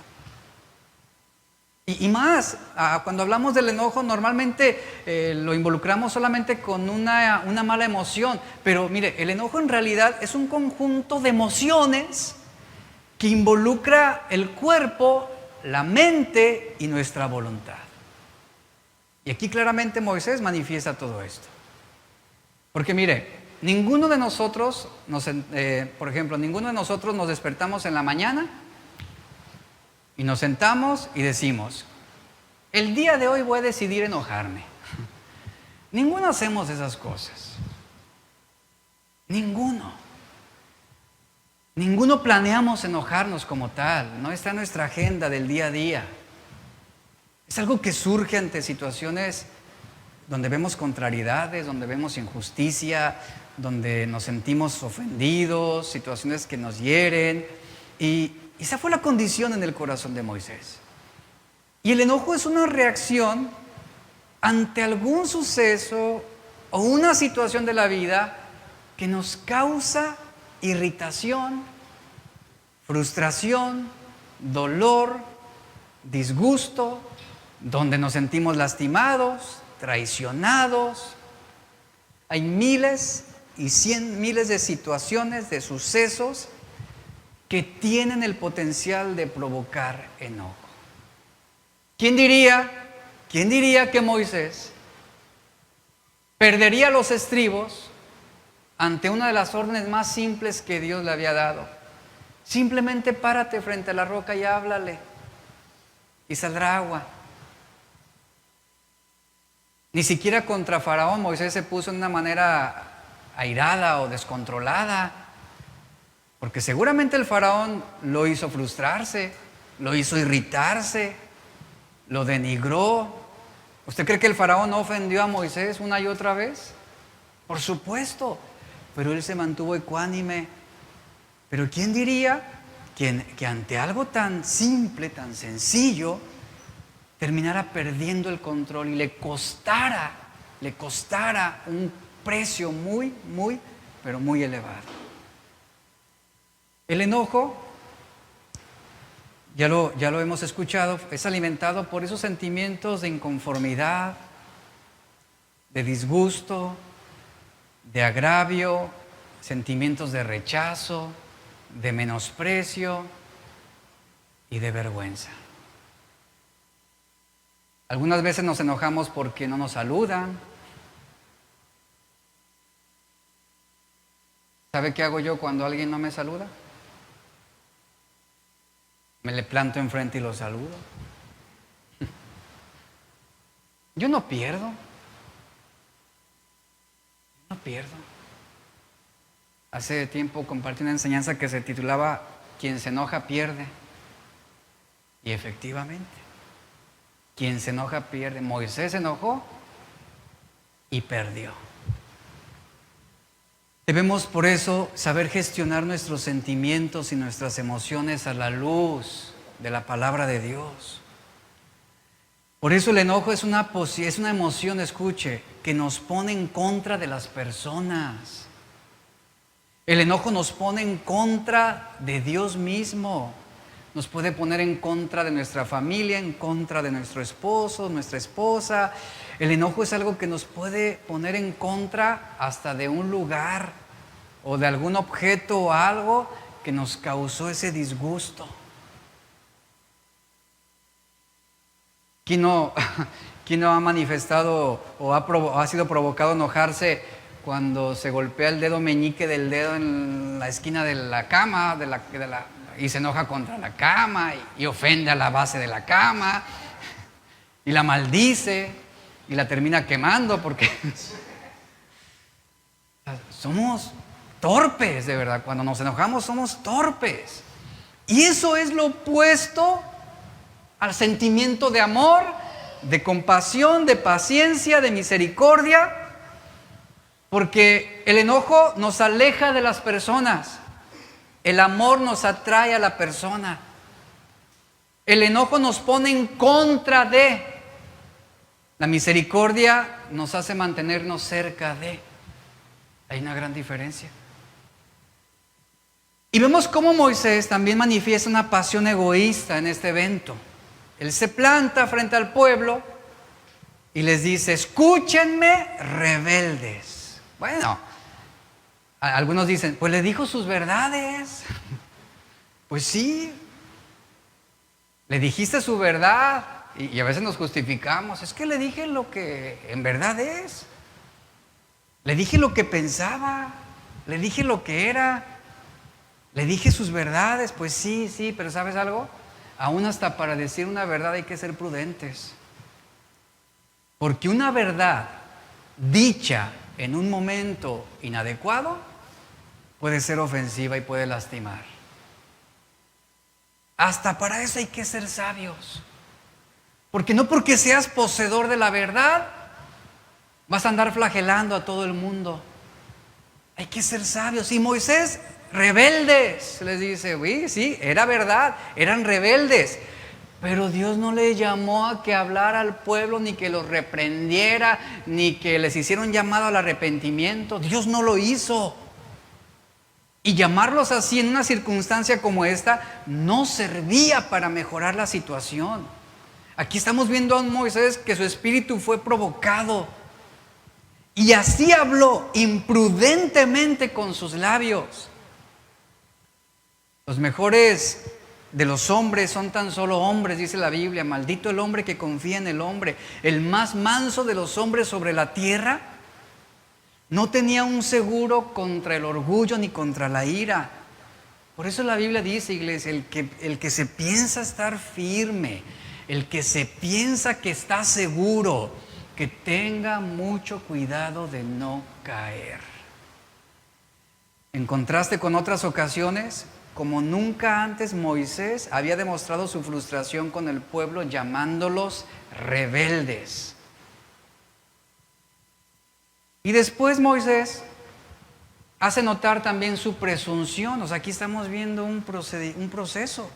Y más, cuando hablamos del enojo, normalmente lo involucramos solamente con una mala emoción. Pero mire, el enojo en realidad es un conjunto de emociones que involucra el cuerpo, la mente y nuestra voluntad. Y aquí claramente Moisés manifiesta todo esto. Porque mire, ninguno de nosotros, por ejemplo, ninguno de nosotros nos despertamos en la mañana y nos sentamos y decimos, el día de hoy voy a decidir enojarme. Ninguno hacemos esas cosas. Ninguno planeamos enojarnos como tal. No está en nuestra agenda del día a día. Es algo que surge ante situaciones donde vemos contrariedades, donde vemos injusticia, donde nos sentimos ofendidos, situaciones que nos hieren. Y esa fue la condición en el corazón de Moisés. Y el enojo es una reacción ante algún suceso o una situación de la vida que nos causa irritación, frustración, dolor, disgusto, donde nos sentimos lastimados, traicionados. Hay miles y miles de situaciones, de sucesos que tienen el potencial de provocar enojo. ¿Quién diría que Moisés perdería los estribos ante una de las órdenes más simples que Dios le había dado? Simplemente párate frente a la roca y háblale, y saldrá agua. Ni siquiera contra Faraón Moisés se puso de una manera airada o descontrolada, porque seguramente el Faraón lo hizo frustrarse, lo hizo irritarse, lo denigró. ¿Usted cree que el Faraón no ofendió a Moisés una y otra vez? Por supuesto, pero él se mantuvo ecuánime. Pero ¿quién diría que ante algo tan simple, tan sencillo, terminara perdiendo el control y le costara un precio muy, pero muy elevado? El enojo, ya lo hemos escuchado, es alimentado por esos sentimientos de inconformidad, de disgusto, de agravio, sentimientos de rechazo, de menosprecio y de vergüenza. Algunas veces nos enojamos porque no nos saludan. ¿Sabe qué hago yo cuando alguien no me saluda? Me le planto enfrente y lo saludo. Yo no pierdo. Hace tiempo compartí una enseñanza que se titulaba "Quien se enoja pierde". Y efectivamente, quien se enoja pierde. Moisés se enojó y perdió. Debemos por eso saber gestionar nuestros sentimientos y nuestras emociones a la luz de la palabra de Dios. Por eso el enojo es una emoción, escuche, que nos pone en contra de las personas. El enojo nos pone en contra de Dios mismo. Nos puede poner en contra de nuestra familia, en contra de nuestro esposo, nuestra esposa. El enojo es algo que nos puede poner en contra hasta de un lugar o de algún objeto o algo que nos causó ese disgusto. ¿Quién no ha manifestado o ha sido provocado a enojarse cuando se golpea el dedo meñique del dedo en la esquina de la cama y se enoja contra la cama y ofende a la base de la cama y la maldice y la termina quemando porque somos torpes, de verdad. Cuando nos enojamos somos torpes. Y eso es lo opuesto al sentimiento de amor, de compasión, de paciencia, de misericordia. Porque el enojo nos aleja de las personas. El amor nos atrae a la persona. El enojo nos pone en contra de. La misericordia nos hace mantenernos cerca de. Hay una gran diferencia. Y vemos cómo Moisés también manifiesta una pasión egoísta en este evento. Él se planta frente al pueblo y les dice: escúchenme, rebeldes. Bueno, algunos dicen, pues le dijo sus verdades. Pues sí, le dijiste su verdad. Y a veces nos justificamos, es que le dije lo que en verdad es. Le dije lo que pensaba, le dije lo que era. Le dije sus verdades, pues sí, pero ¿sabes algo? Aún hasta para decir una verdad hay que ser prudentes. Porque una verdad dicha en un momento inadecuado puede ser ofensiva y puede lastimar. Hasta para eso hay que ser sabios. Porque no porque seas poseedor de la verdad vas a andar flagelando a todo el mundo. Hay que ser sabios. Y Moisés, rebeldes, les dice, uy, sí, era verdad, eran rebeldes. Pero Dios no le llamó a que hablara al pueblo, ni que los reprendiera, ni que les hiciera un llamado al arrepentimiento. Dios no lo hizo. Y llamarlos así en una circunstancia como esta no servía para mejorar la situación. Aquí estamos viendo a un Moisés que su espíritu fue provocado. Y así habló imprudentemente con sus labios. Los mejores de los hombres son tan solo hombres, dice la Biblia. Maldito el hombre que confía en el hombre. El más manso de los hombres sobre la tierra no tenía un seguro contra el orgullo ni contra la ira. Por eso la Biblia dice, iglesia, el que se piensa estar firme, el que se piensa que está seguro, que tenga mucho cuidado de no caer. En contraste con otras ocasiones, como nunca antes, Moisés había demostrado su frustración con el pueblo llamándolos rebeldes. Y después Moisés hace notar también su presunción. O sea, aquí estamos viendo un proceso.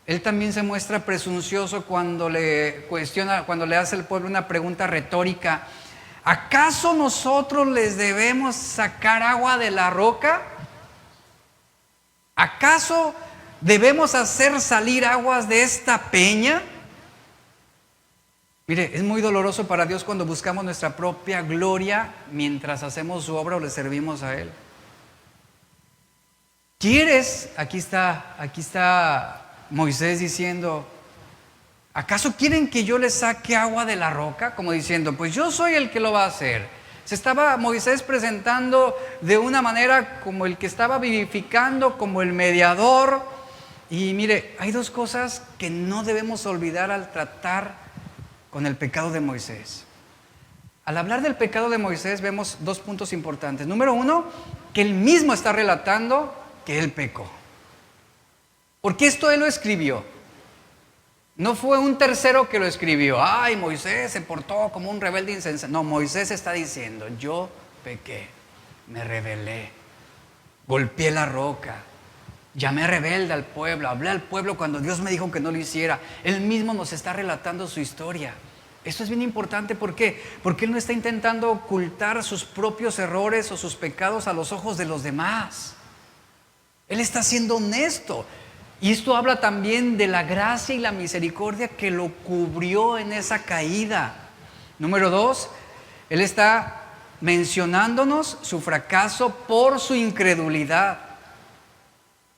Él también se muestra presuncioso cuando le cuestiona, cuando le hace al pueblo una pregunta retórica. ¿Acaso nosotros les debemos sacar agua de la roca? ¿Acaso debemos hacer salir aguas de esta peña? Mire, es muy doloroso para Dios cuando buscamos nuestra propia gloria mientras hacemos su obra o le servimos a Él. ¿Quieres? Aquí está Moisés diciendo, ¿acaso quieren que yo les saque agua de la roca? Como diciendo, pues yo soy el que lo va a hacer. Se estaba Moisés presentando de una manera como el que estaba vivificando, como el mediador. Y mire, hay dos cosas que no debemos olvidar al tratar con el pecado de Moisés. Al hablar del pecado de Moisés vemos dos puntos importantes. Número uno, que él mismo está relatando que él pecó. Porque esto él lo escribió. No fue un tercero que lo escribió. Ay, Moisés se portó como un rebelde insensato. No, Moisés está diciendo, yo pequé, me rebelé, golpeé la roca, llamé rebelde al pueblo, hablé al pueblo cuando Dios me dijo que no lo hiciera. Él mismo nos está relatando su historia. Esto es bien importante, ¿por qué? Porque él no está intentando ocultar sus propios errores o sus pecados a los ojos de los demás. Él está siendo honesto. Y esto habla también de la gracia y la misericordia que lo cubrió en esa caída. Número dos, él está mencionándonos su fracaso por su incredulidad.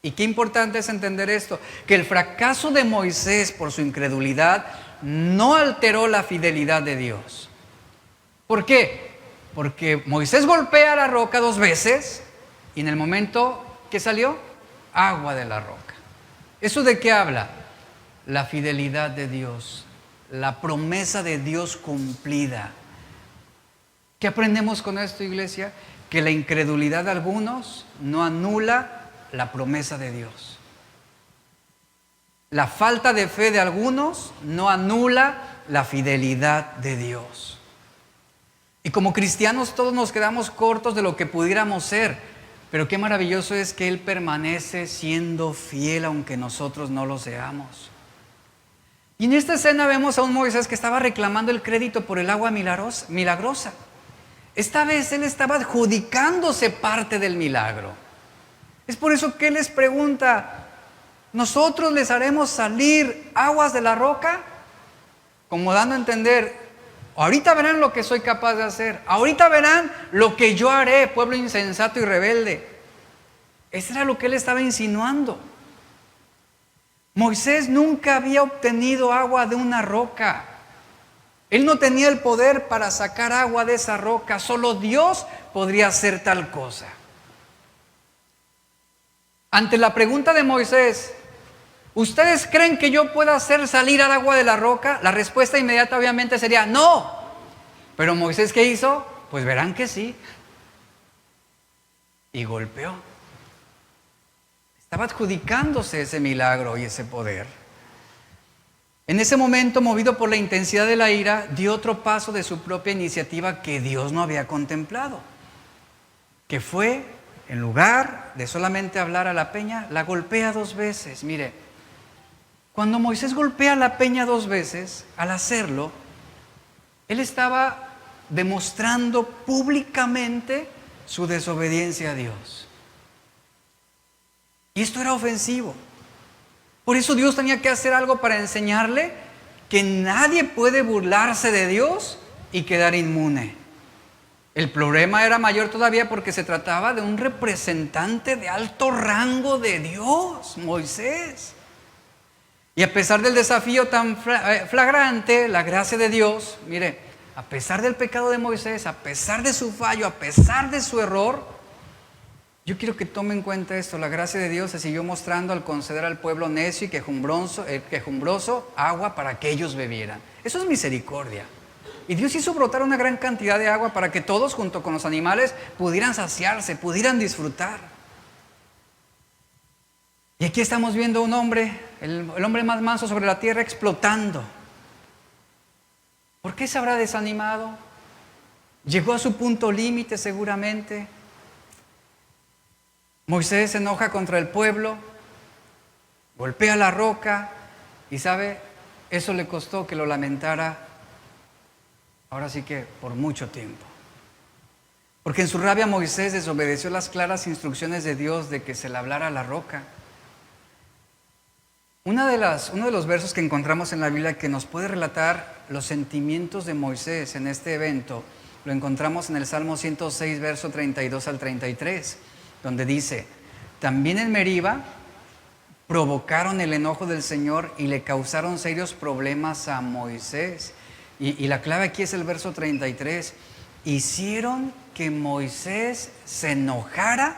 Y qué importante es entender esto, que el fracaso de Moisés por su incredulidad no alteró la fidelidad de Dios. ¿Por qué? Porque Moisés golpea la roca 2 veces y en el momento que salió, agua de la roca. ¿Eso de qué habla? La fidelidad de Dios, la promesa de Dios cumplida. ¿Qué aprendemos con esto, iglesia? que la incredulidad de algunos no anula la promesa de Dios. La falta de fe de algunos no anula la fidelidad de Dios. Y como cristianos todos nos quedamos cortos de lo que pudiéramos ser, pero qué maravilloso es que Él permanece siendo fiel aunque nosotros no lo seamos. Y en esta escena vemos a un Moisés que estaba reclamando el crédito por el agua milagrosa. Esta vez él estaba adjudicándose parte del milagro. Es por eso que él les pregunta: ¿nosotros les haremos salir aguas de la roca? Como dando a entender, ahorita verán lo que soy capaz de hacer. Ahorita verán lo que yo haré, pueblo insensato y rebelde. Eso era lo que él estaba insinuando. Moisés nunca había obtenido agua de una roca. Él no tenía el poder para sacar agua de esa roca. Solo Dios podría hacer tal cosa. Ante la pregunta de Moisés, ¿ustedes creen que yo pueda hacer salir al agua de la roca? La respuesta inmediata obviamente sería no. Pero Moisés, ¿qué hizo? Pues verán que sí. Y golpeó. Estaba adjudicándose ese milagro y ese poder. En ese momento, movido por la intensidad de la ira, dio otro paso de su propia iniciativa que Dios no había contemplado. Que fue, en lugar de solamente hablar a la peña, la golpea 2 veces. Mire, cuando Moisés golpea la peña 2 veces, al hacerlo, él estaba demostrando públicamente su desobediencia a Dios. Y esto era ofensivo. Por eso Dios tenía que hacer algo para enseñarle que nadie puede burlarse de Dios y quedar inmune. El problema era mayor todavía porque se trataba de un representante de alto rango de Dios, Moisés. Y a pesar del desafío tan flagrante, la gracia de Dios, mire, a pesar del pecado de Moisés, a pesar de su fallo, a pesar de su error, yo quiero que tome en cuenta esto: la gracia de Dios se siguió mostrando al conceder al pueblo necio y quejumbroso agua para que ellos bebieran. Eso es misericordia. Y Dios hizo brotar una gran cantidad de agua para que todos, junto con los animales, pudieran saciarse, pudieran disfrutar. Y aquí estamos viendo un hombre, el hombre más manso sobre la tierra, explotando. ¿Por qué se habrá desanimado? Llegó a su punto límite seguramente. Moisés se enoja contra el pueblo, golpea la roca y ¿sabe? Eso le costó que lo lamentara, ahora sí que por mucho tiempo. Porque en su rabia Moisés desobedeció las claras instrucciones de Dios de que se le hablara a la roca. Uno de los versos que encontramos en la Biblia que nos puede relatar los sentimientos de Moisés en este evento, lo encontramos en el Salmo 106, verso 32 al 33. Donde dice: también en Meriba provocaron el enojo del Señor y le causaron serios problemas a Moisés. Y la clave aquí es el verso 33. Hicieron que Moisés se enojara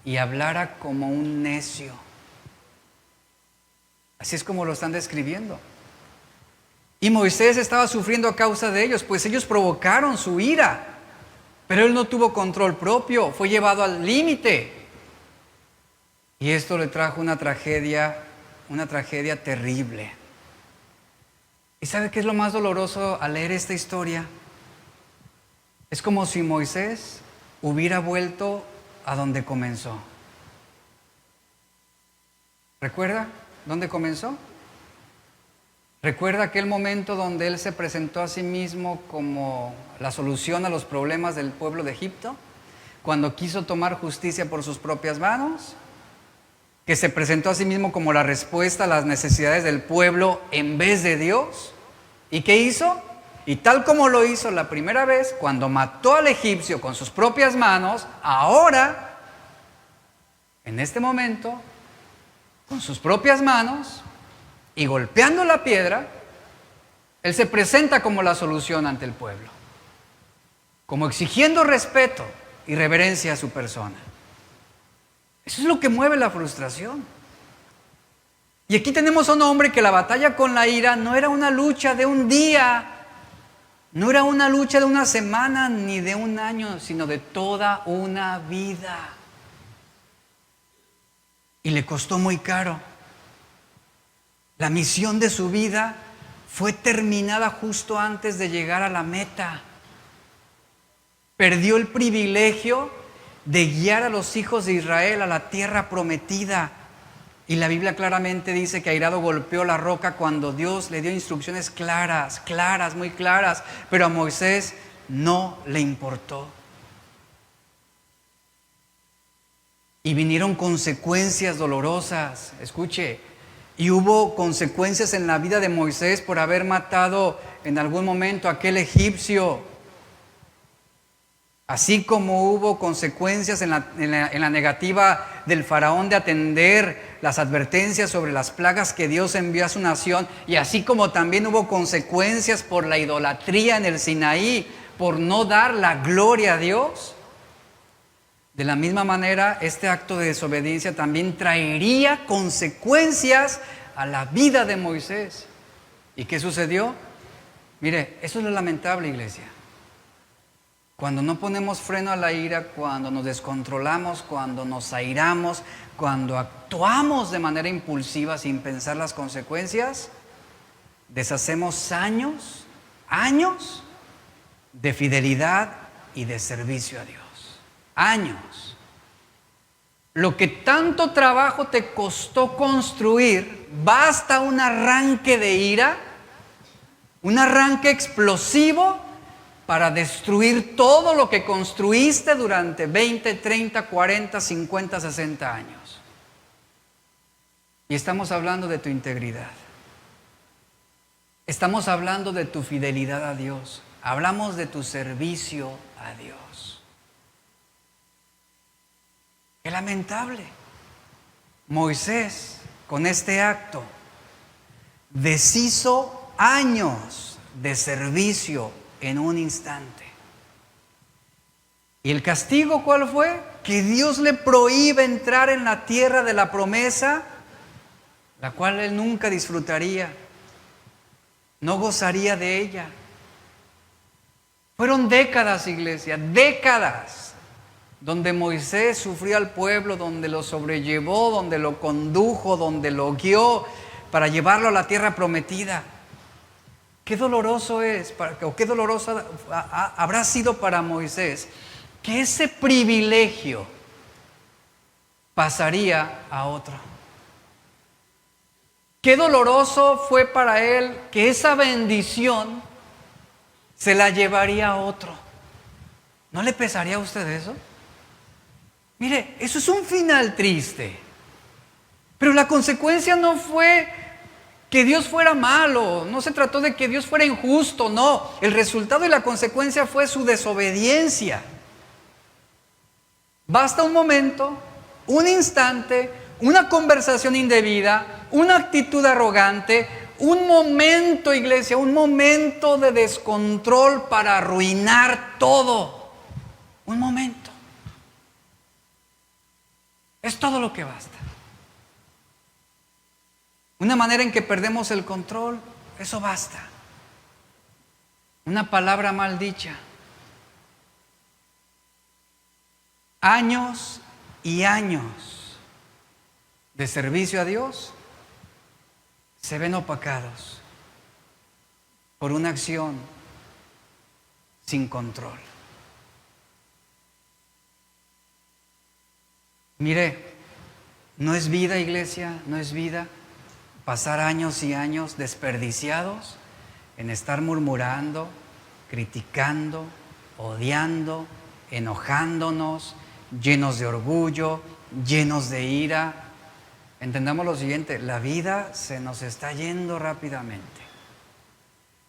y hablara como un necio. Así es como lo están describiendo. Y Moisés estaba sufriendo a causa de ellos, pues ellos provocaron su ira. Pero él no tuvo control propio, fue llevado al límite. Y esto le trajo una tragedia terrible. ¿Y sabe qué es lo más doloroso al leer esta historia? Es como si Moisés hubiera vuelto a donde comenzó. ¿Recuerda dónde comenzó? ¿Recuerda aquel momento donde él se presentó a sí mismo como la solución a los problemas del pueblo de Egipto? Cuando quiso tomar justicia por sus propias manos, que se presentó a sí mismo como la respuesta a las necesidades del pueblo en vez de Dios. ¿Y qué hizo? Y tal como lo hizo la primera vez, cuando mató al egipcio con sus propias manos, ahora, en este momento, con sus propias manos y golpeando la piedra, él se presenta como la solución ante el pueblo, como exigiendo respeto y reverencia a su persona. Eso es lo que mueve la frustración. Y aquí tenemos a un hombre que la batalla con la ira no era una lucha de un día, No era una lucha de una semana ni de un año, sino de toda una vida. Y le costó muy caro. La misión de su vida fue terminada justo antes de llegar a la meta. Perdió el privilegio de guiar a los hijos de Israel a la tierra prometida. Y la Biblia claramente dice que airado golpeó la roca cuando Dios le dio instrucciones claras, muy claras, pero a Moisés no le importó. Y vinieron consecuencias dolorosas, escuche, y hubo consecuencias en la vida de Moisés por haber matado en algún momento a aquel egipcio. Así como hubo consecuencias en la negativa del faraón de atender las advertencias sobre las plagas que Dios envió a su nación, y así como también hubo consecuencias por la idolatría en el Sinaí, por no dar la gloria a Dios. De la misma manera, este acto de desobediencia también traería consecuencias a la vida de Moisés. ¿Y qué sucedió? Mire, eso es lo lamentable, iglesia. Cuando no ponemos freno a la ira, cuando nos descontrolamos, cuando nos airamos, cuando actuamos de manera impulsiva sin pensar las consecuencias, deshacemos años de fidelidad y de servicio a Dios. Años. Lo que tanto trabajo te costó construir, basta un arranque de ira, un arranque explosivo para destruir todo lo que construiste durante 20, 30, 40, 50, 60 años. Y estamos hablando de tu integridad. Estamos hablando de tu fidelidad a Dios. Hablamos de tu servicio a Dios. Qué lamentable. Moisés, con este acto, deshizo años de servicio en un instante. ¿Y el castigo cuál fue? Que Dios le prohíbe entrar en la tierra de la promesa, la cual él nunca disfrutaría, no gozaría de ella. Fueron décadas, iglesia, décadas, donde Moisés sufrió al pueblo, donde lo sobrellevó, donde lo condujo, donde lo guió para llevarlo a la tierra prometida. Qué doloroso es, o qué doloroso habrá sido para Moisés que ese privilegio pasaría a otro. Qué doloroso fue para él que esa bendición se la llevaría a otro. ¿No le pesaría a usted eso? Mire, eso es un final triste. Pero la consecuencia no fue que Dios fuera malo, no se trató de que Dios fuera injusto, no. El resultado y la consecuencia fue su desobediencia. Basta un momento, un instante, una conversación indebida, una actitud arrogante, un momento, iglesia, un momento de descontrol para arruinar todo. Un momento. Es todo lo que basta. Una manera en que perdemos el control, eso basta. Una palabra mal dicha. Años y años de servicio a Dios se ven opacados por una acción sin control. Mire, no es vida, iglesia, no es vida pasar años y años desperdiciados en estar murmurando, criticando, odiando, enojándonos, llenos de orgullo, llenos de ira. Entendamos lo siguiente, la vida se nos está yendo rápidamente.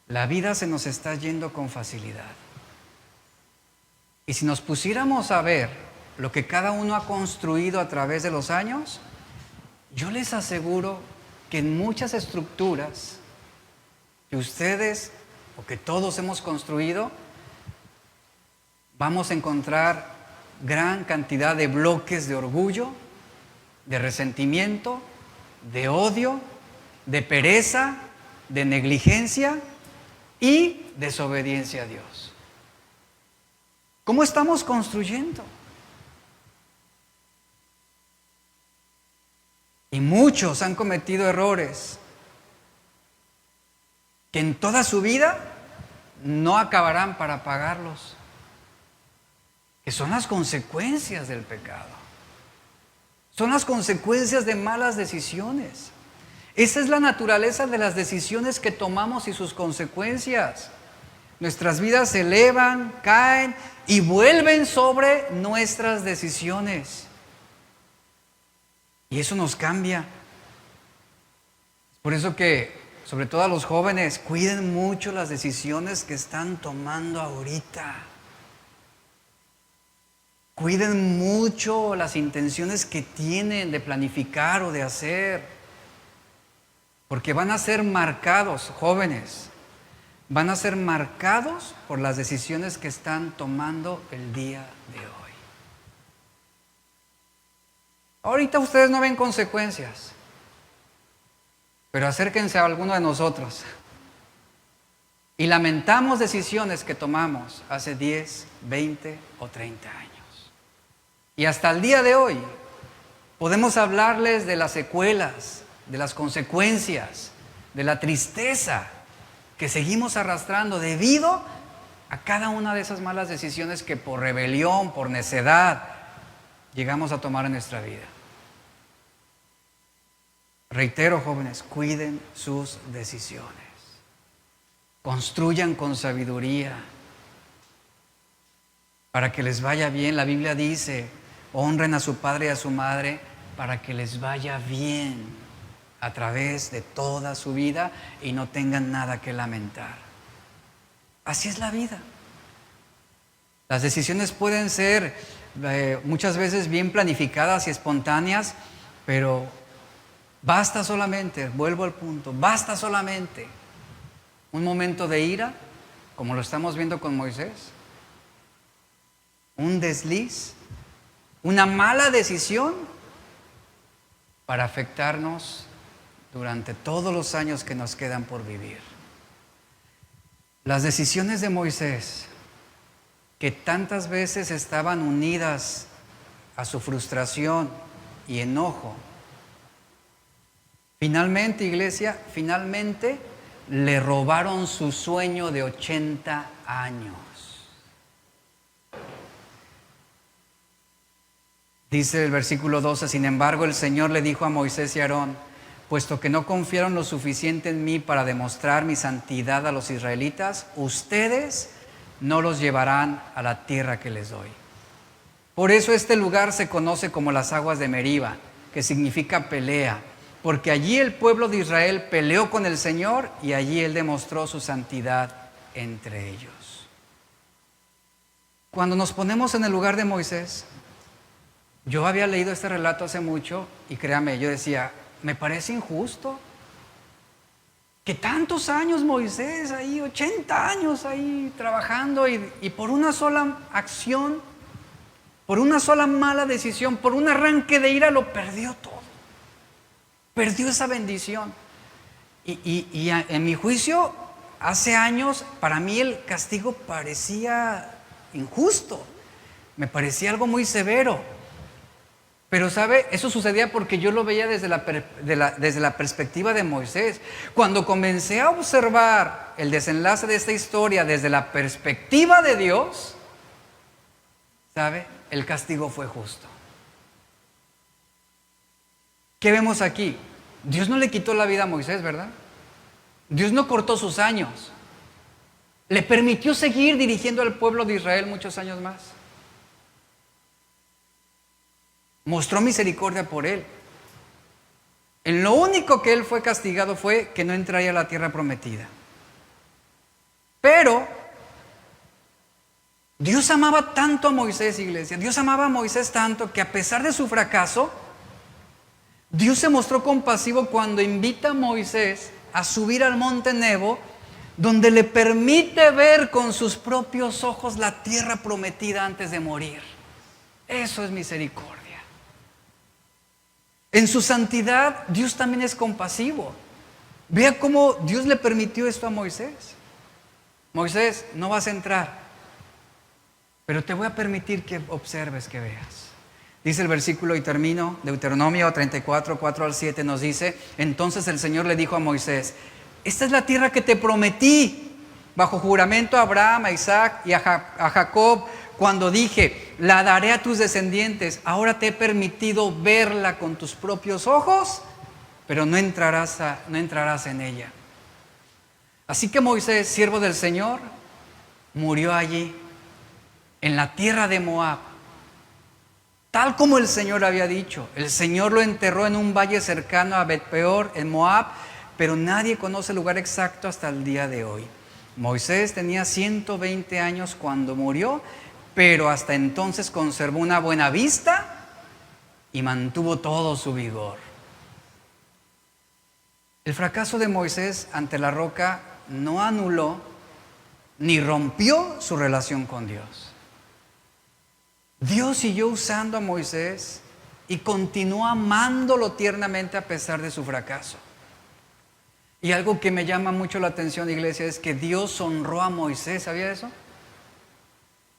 La vida se nos está yendo con facilidad. Y si nos pusiéramos a ver lo que cada uno ha construido a través de los años, yo les aseguro que en muchas estructuras que ustedes o que todos hemos construido, vamos a encontrar gran cantidad de bloques de orgullo, de resentimiento, de odio, de pereza, de negligencia y desobediencia a Dios. ¿Cómo estamos construyendo? Y muchos han cometido errores que en toda su vida no acabarán para pagarlos, que son las consecuencias del pecado. Son las consecuencias de malas decisiones. Esa es la naturaleza de las decisiones que tomamos y sus consecuencias. Nuestras vidas se elevan, caen y vuelven sobre nuestras decisiones. Y eso nos cambia. Por eso que, sobre todo a los jóvenes, cuiden mucho las decisiones que están tomando ahorita. Cuiden mucho las intenciones que tienen de planificar o de hacer. Porque van a ser marcados, jóvenes, van a ser marcados por las decisiones que están tomando el día de hoy. Ahorita ustedes no ven consecuencias, pero acérquense a alguno de nosotros y lamentamos decisiones que tomamos hace 10, 20 o 30 años. Y hasta el día de hoy podemos hablarles de las secuelas, de las consecuencias, de la tristeza que seguimos arrastrando debido a cada una de esas malas decisiones que por rebelión, por necedad, llegamos a tomar en nuestra vida. Reitero, jóvenes, cuiden sus decisiones. Construyan con sabiduría para que les vaya bien. La Biblia dice, honren a su padre y a su madre para que les vaya bien a través de toda su vida y no tengan nada que lamentar. Así es la vida. Las decisiones pueden ser muchas veces bien planificadas y espontáneas, pero basta solamente, vuelvo al punto, basta solamente un momento de ira, como lo estamos viendo con Moisés, un desliz, una mala decisión para afectarnos durante todos los años que nos quedan por vivir. Las decisiones de Moisés, que tantas veces estaban unidas a su frustración y enojo, finalmente, iglesia, finalmente le robaron su sueño de 80 años. Dice el versículo 12, sin embargo, el Señor le dijo a Moisés y a Aarón, puesto que no confiaron lo suficiente en mí para demostrar mi santidad a los israelitas, ustedes no los llevarán a la tierra que les doy. Por eso este lugar se conoce como las aguas de Meriba, que significa pelea, porque allí el pueblo de Israel peleó con el Señor y allí Él demostró su santidad entre ellos. Cuando nos ponemos en el lugar de Moisés, yo había leído este relato hace mucho y créame, yo decía, me parece injusto que tantos años Moisés ahí, 80 años ahí trabajando y por una sola acción, por una sola mala decisión, por un arranque de ira lo perdió todo. Perdió esa bendición. Y en mi juicio, hace años, para mí el castigo parecía injusto. Me parecía algo muy severo. Pero ¿sabe? Eso sucedía porque yo lo veía desde la perspectiva de Moisés. Cuando comencé a observar el desenlace de esta historia desde la perspectiva de Dios, ¿sabe? El castigo fue justo. ¿Qué vemos aquí? Dios no le quitó la vida a Moisés, ¿verdad? Dios no cortó sus años. Le permitió seguir dirigiendo al pueblo de Israel muchos años más. Mostró misericordia por él. En lo único que él fue castigado fue que no entraría a la tierra prometida. Pero Dios amaba tanto a Moisés, iglesia. Dios amaba a Moisés tanto que a pesar de su fracaso, Dios se mostró compasivo cuando invita a Moisés a subir al monte Nebo, donde le permite ver con sus propios ojos la tierra prometida antes de morir. Eso es misericordia. En su santidad, Dios también es compasivo. Vea cómo Dios le permitió esto a Moisés. Moisés, no vas a entrar, pero te voy a permitir que observes, que veas. Dice el versículo, y termino, Deuteronomio 34, 4 al 7 nos dice: entonces el Señor le dijo a Moisés: esta es la tierra que te prometí bajo juramento a Abraham, a Isaac y a Jacob, cuando dije, la daré a tus descendientes. Ahora te he permitido verla con tus propios ojos, pero no entrarás en ella. Así que Moisés, siervo del Señor, murió allí, en la tierra de Moab, tal como el Señor había dicho. El Señor lo enterró en un valle cercano a Bet-peor, en Moab, pero nadie conoce el lugar exacto hasta el día de hoy. Moisés tenía 120 años cuando murió, pero hasta entonces conservó una buena vista y mantuvo todo su vigor. El fracaso de Moisés ante la roca no anuló ni rompió su relación con Dios. Dios siguió usando a Moisés y continuó amándolo tiernamente a pesar de su fracaso. Y algo que me llama mucho la atención, iglesia, es que Dios honró a Moisés. ¿Sabía eso?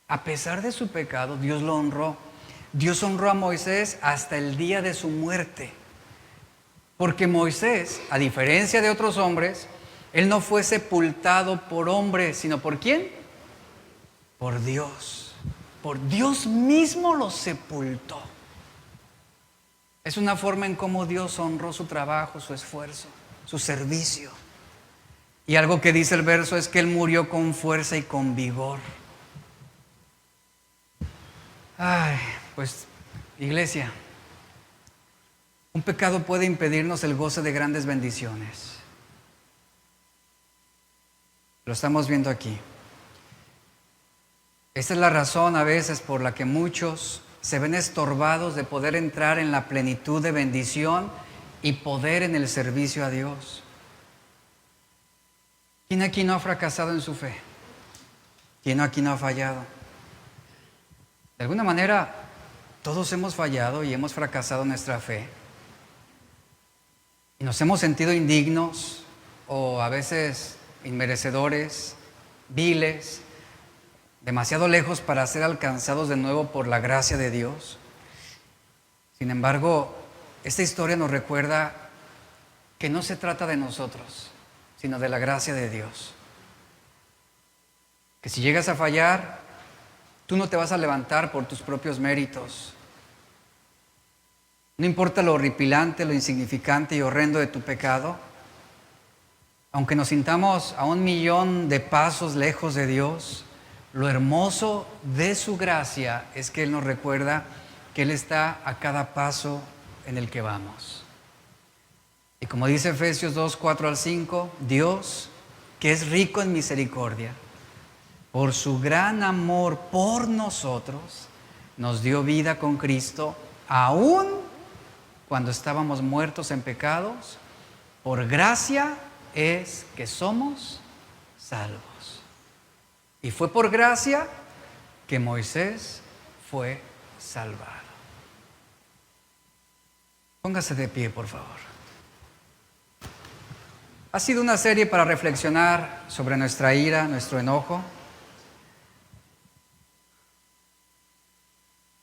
A pesar de su pecado, Dios lo honró. Dios honró a Moisés hasta el día de su muerte. Porque Moisés, a diferencia de otros hombres, él no fue sepultado por hombres, sino ¿por quién? Por Dios. Por Dios mismo lo sepultó. Es una forma en cómo Dios honró su trabajo, su esfuerzo, su servicio. Y algo que dice el verso es que él murió con fuerza y con vigor. Ay, pues, iglesia, un pecado puede impedirnos el goce de grandes bendiciones. Lo estamos viendo aquí. Esta es la razón a veces por la que muchos se ven estorbados de poder entrar en la plenitud de bendición y poder en el servicio a Dios. ¿Quién aquí no ha fracasado en su fe? ¿Quién aquí no ha fallado? De alguna manera, todos hemos fallado y hemos fracasado en nuestra fe. Y nos hemos sentido indignos o a veces inmerecedores, viles, demasiado lejos para ser alcanzados de nuevo por la gracia de Dios. Sin embargo, esta historia nos recuerda que no se trata de nosotros, sino de la gracia de Dios. Que si llegas a fallar, tú no te vas a levantar por tus propios méritos. No importa lo horripilante, lo insignificante y horrendo de tu pecado, aunque nos sintamos a 1,000,000 de pasos lejos de Dios, lo hermoso de su gracia es que Él nos recuerda que Él está a cada paso en el que vamos. Y como dice Efesios 2, 4 al 5, Dios, que es rico en misericordia, por su gran amor por nosotros, nos dio vida con Cristo, aún cuando estábamos muertos en pecados. Por gracia es que somos salvos. Y fue por gracia que Moisés fue salvado. Póngase de pie, por favor. Ha sido una serie para reflexionar sobre nuestra ira, nuestro enojo.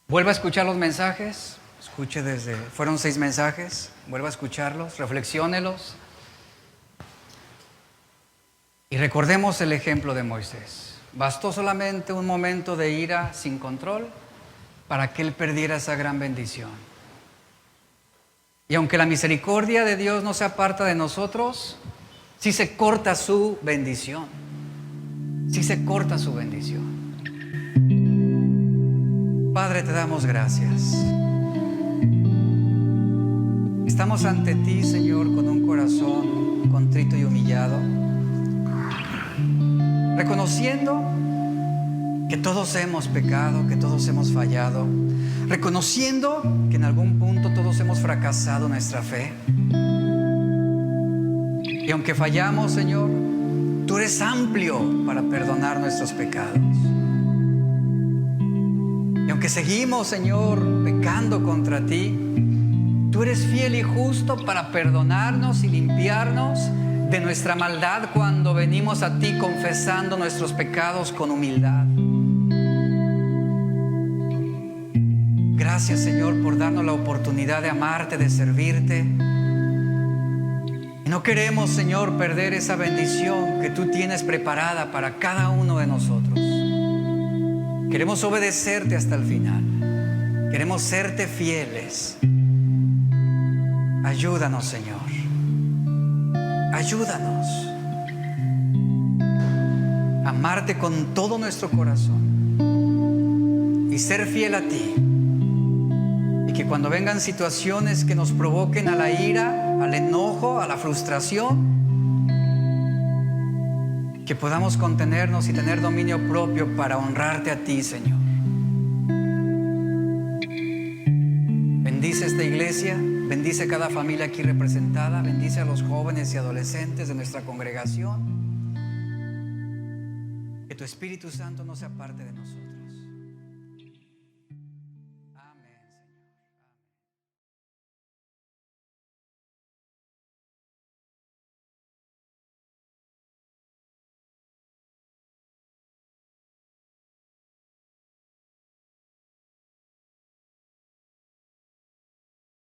Vuelva a escuchar los mensajes. Fueron 6 mensajes. Vuelva a escucharlos, reflexiónelos. Y recordemos el ejemplo de Moisés. Bastó solamente un momento de ira sin control para que él perdiera esa gran bendición. Y aunque la misericordia de Dios no se aparta de nosotros, sí se corta su bendición. Sí se corta su bendición. Padre, te damos gracias. Estamos ante ti, Señor, con un corazón contrito y humillado, reconociendo que todos hemos pecado, que todos hemos fallado, reconociendo que en algún punto todos hemos fracasado en nuestra fe. Y aunque fallamos, Señor, tú eres amplio para perdonar nuestros pecados. Y aunque seguimos, Señor, pecando contra ti, tú eres fiel y justo para perdonarnos y limpiarnos de nuestra maldad cuando venimos a ti confesando nuestros pecados con humildad. Gracias, Señor, por darnos la oportunidad de amarte, de servirte. Y no queremos, Señor, perder esa bendición que tú tienes preparada para cada uno de nosotros. Queremos obedecerte hasta el final. Queremos serte fieles. Ayúdanos, Señor. Ayúdanos a amarte con todo nuestro corazón y ser fiel a ti. Y que cuando vengan situaciones que nos provoquen a la ira, al enojo, a la frustración, que podamos contenernos y tener dominio propio para honrarte a ti, Señor. Bendice esta iglesia, bendice cada familia aquí representada, bendice a los jóvenes y adolescentes de nuestra congregación. Que tu Espíritu Santo no se aparte de nosotros.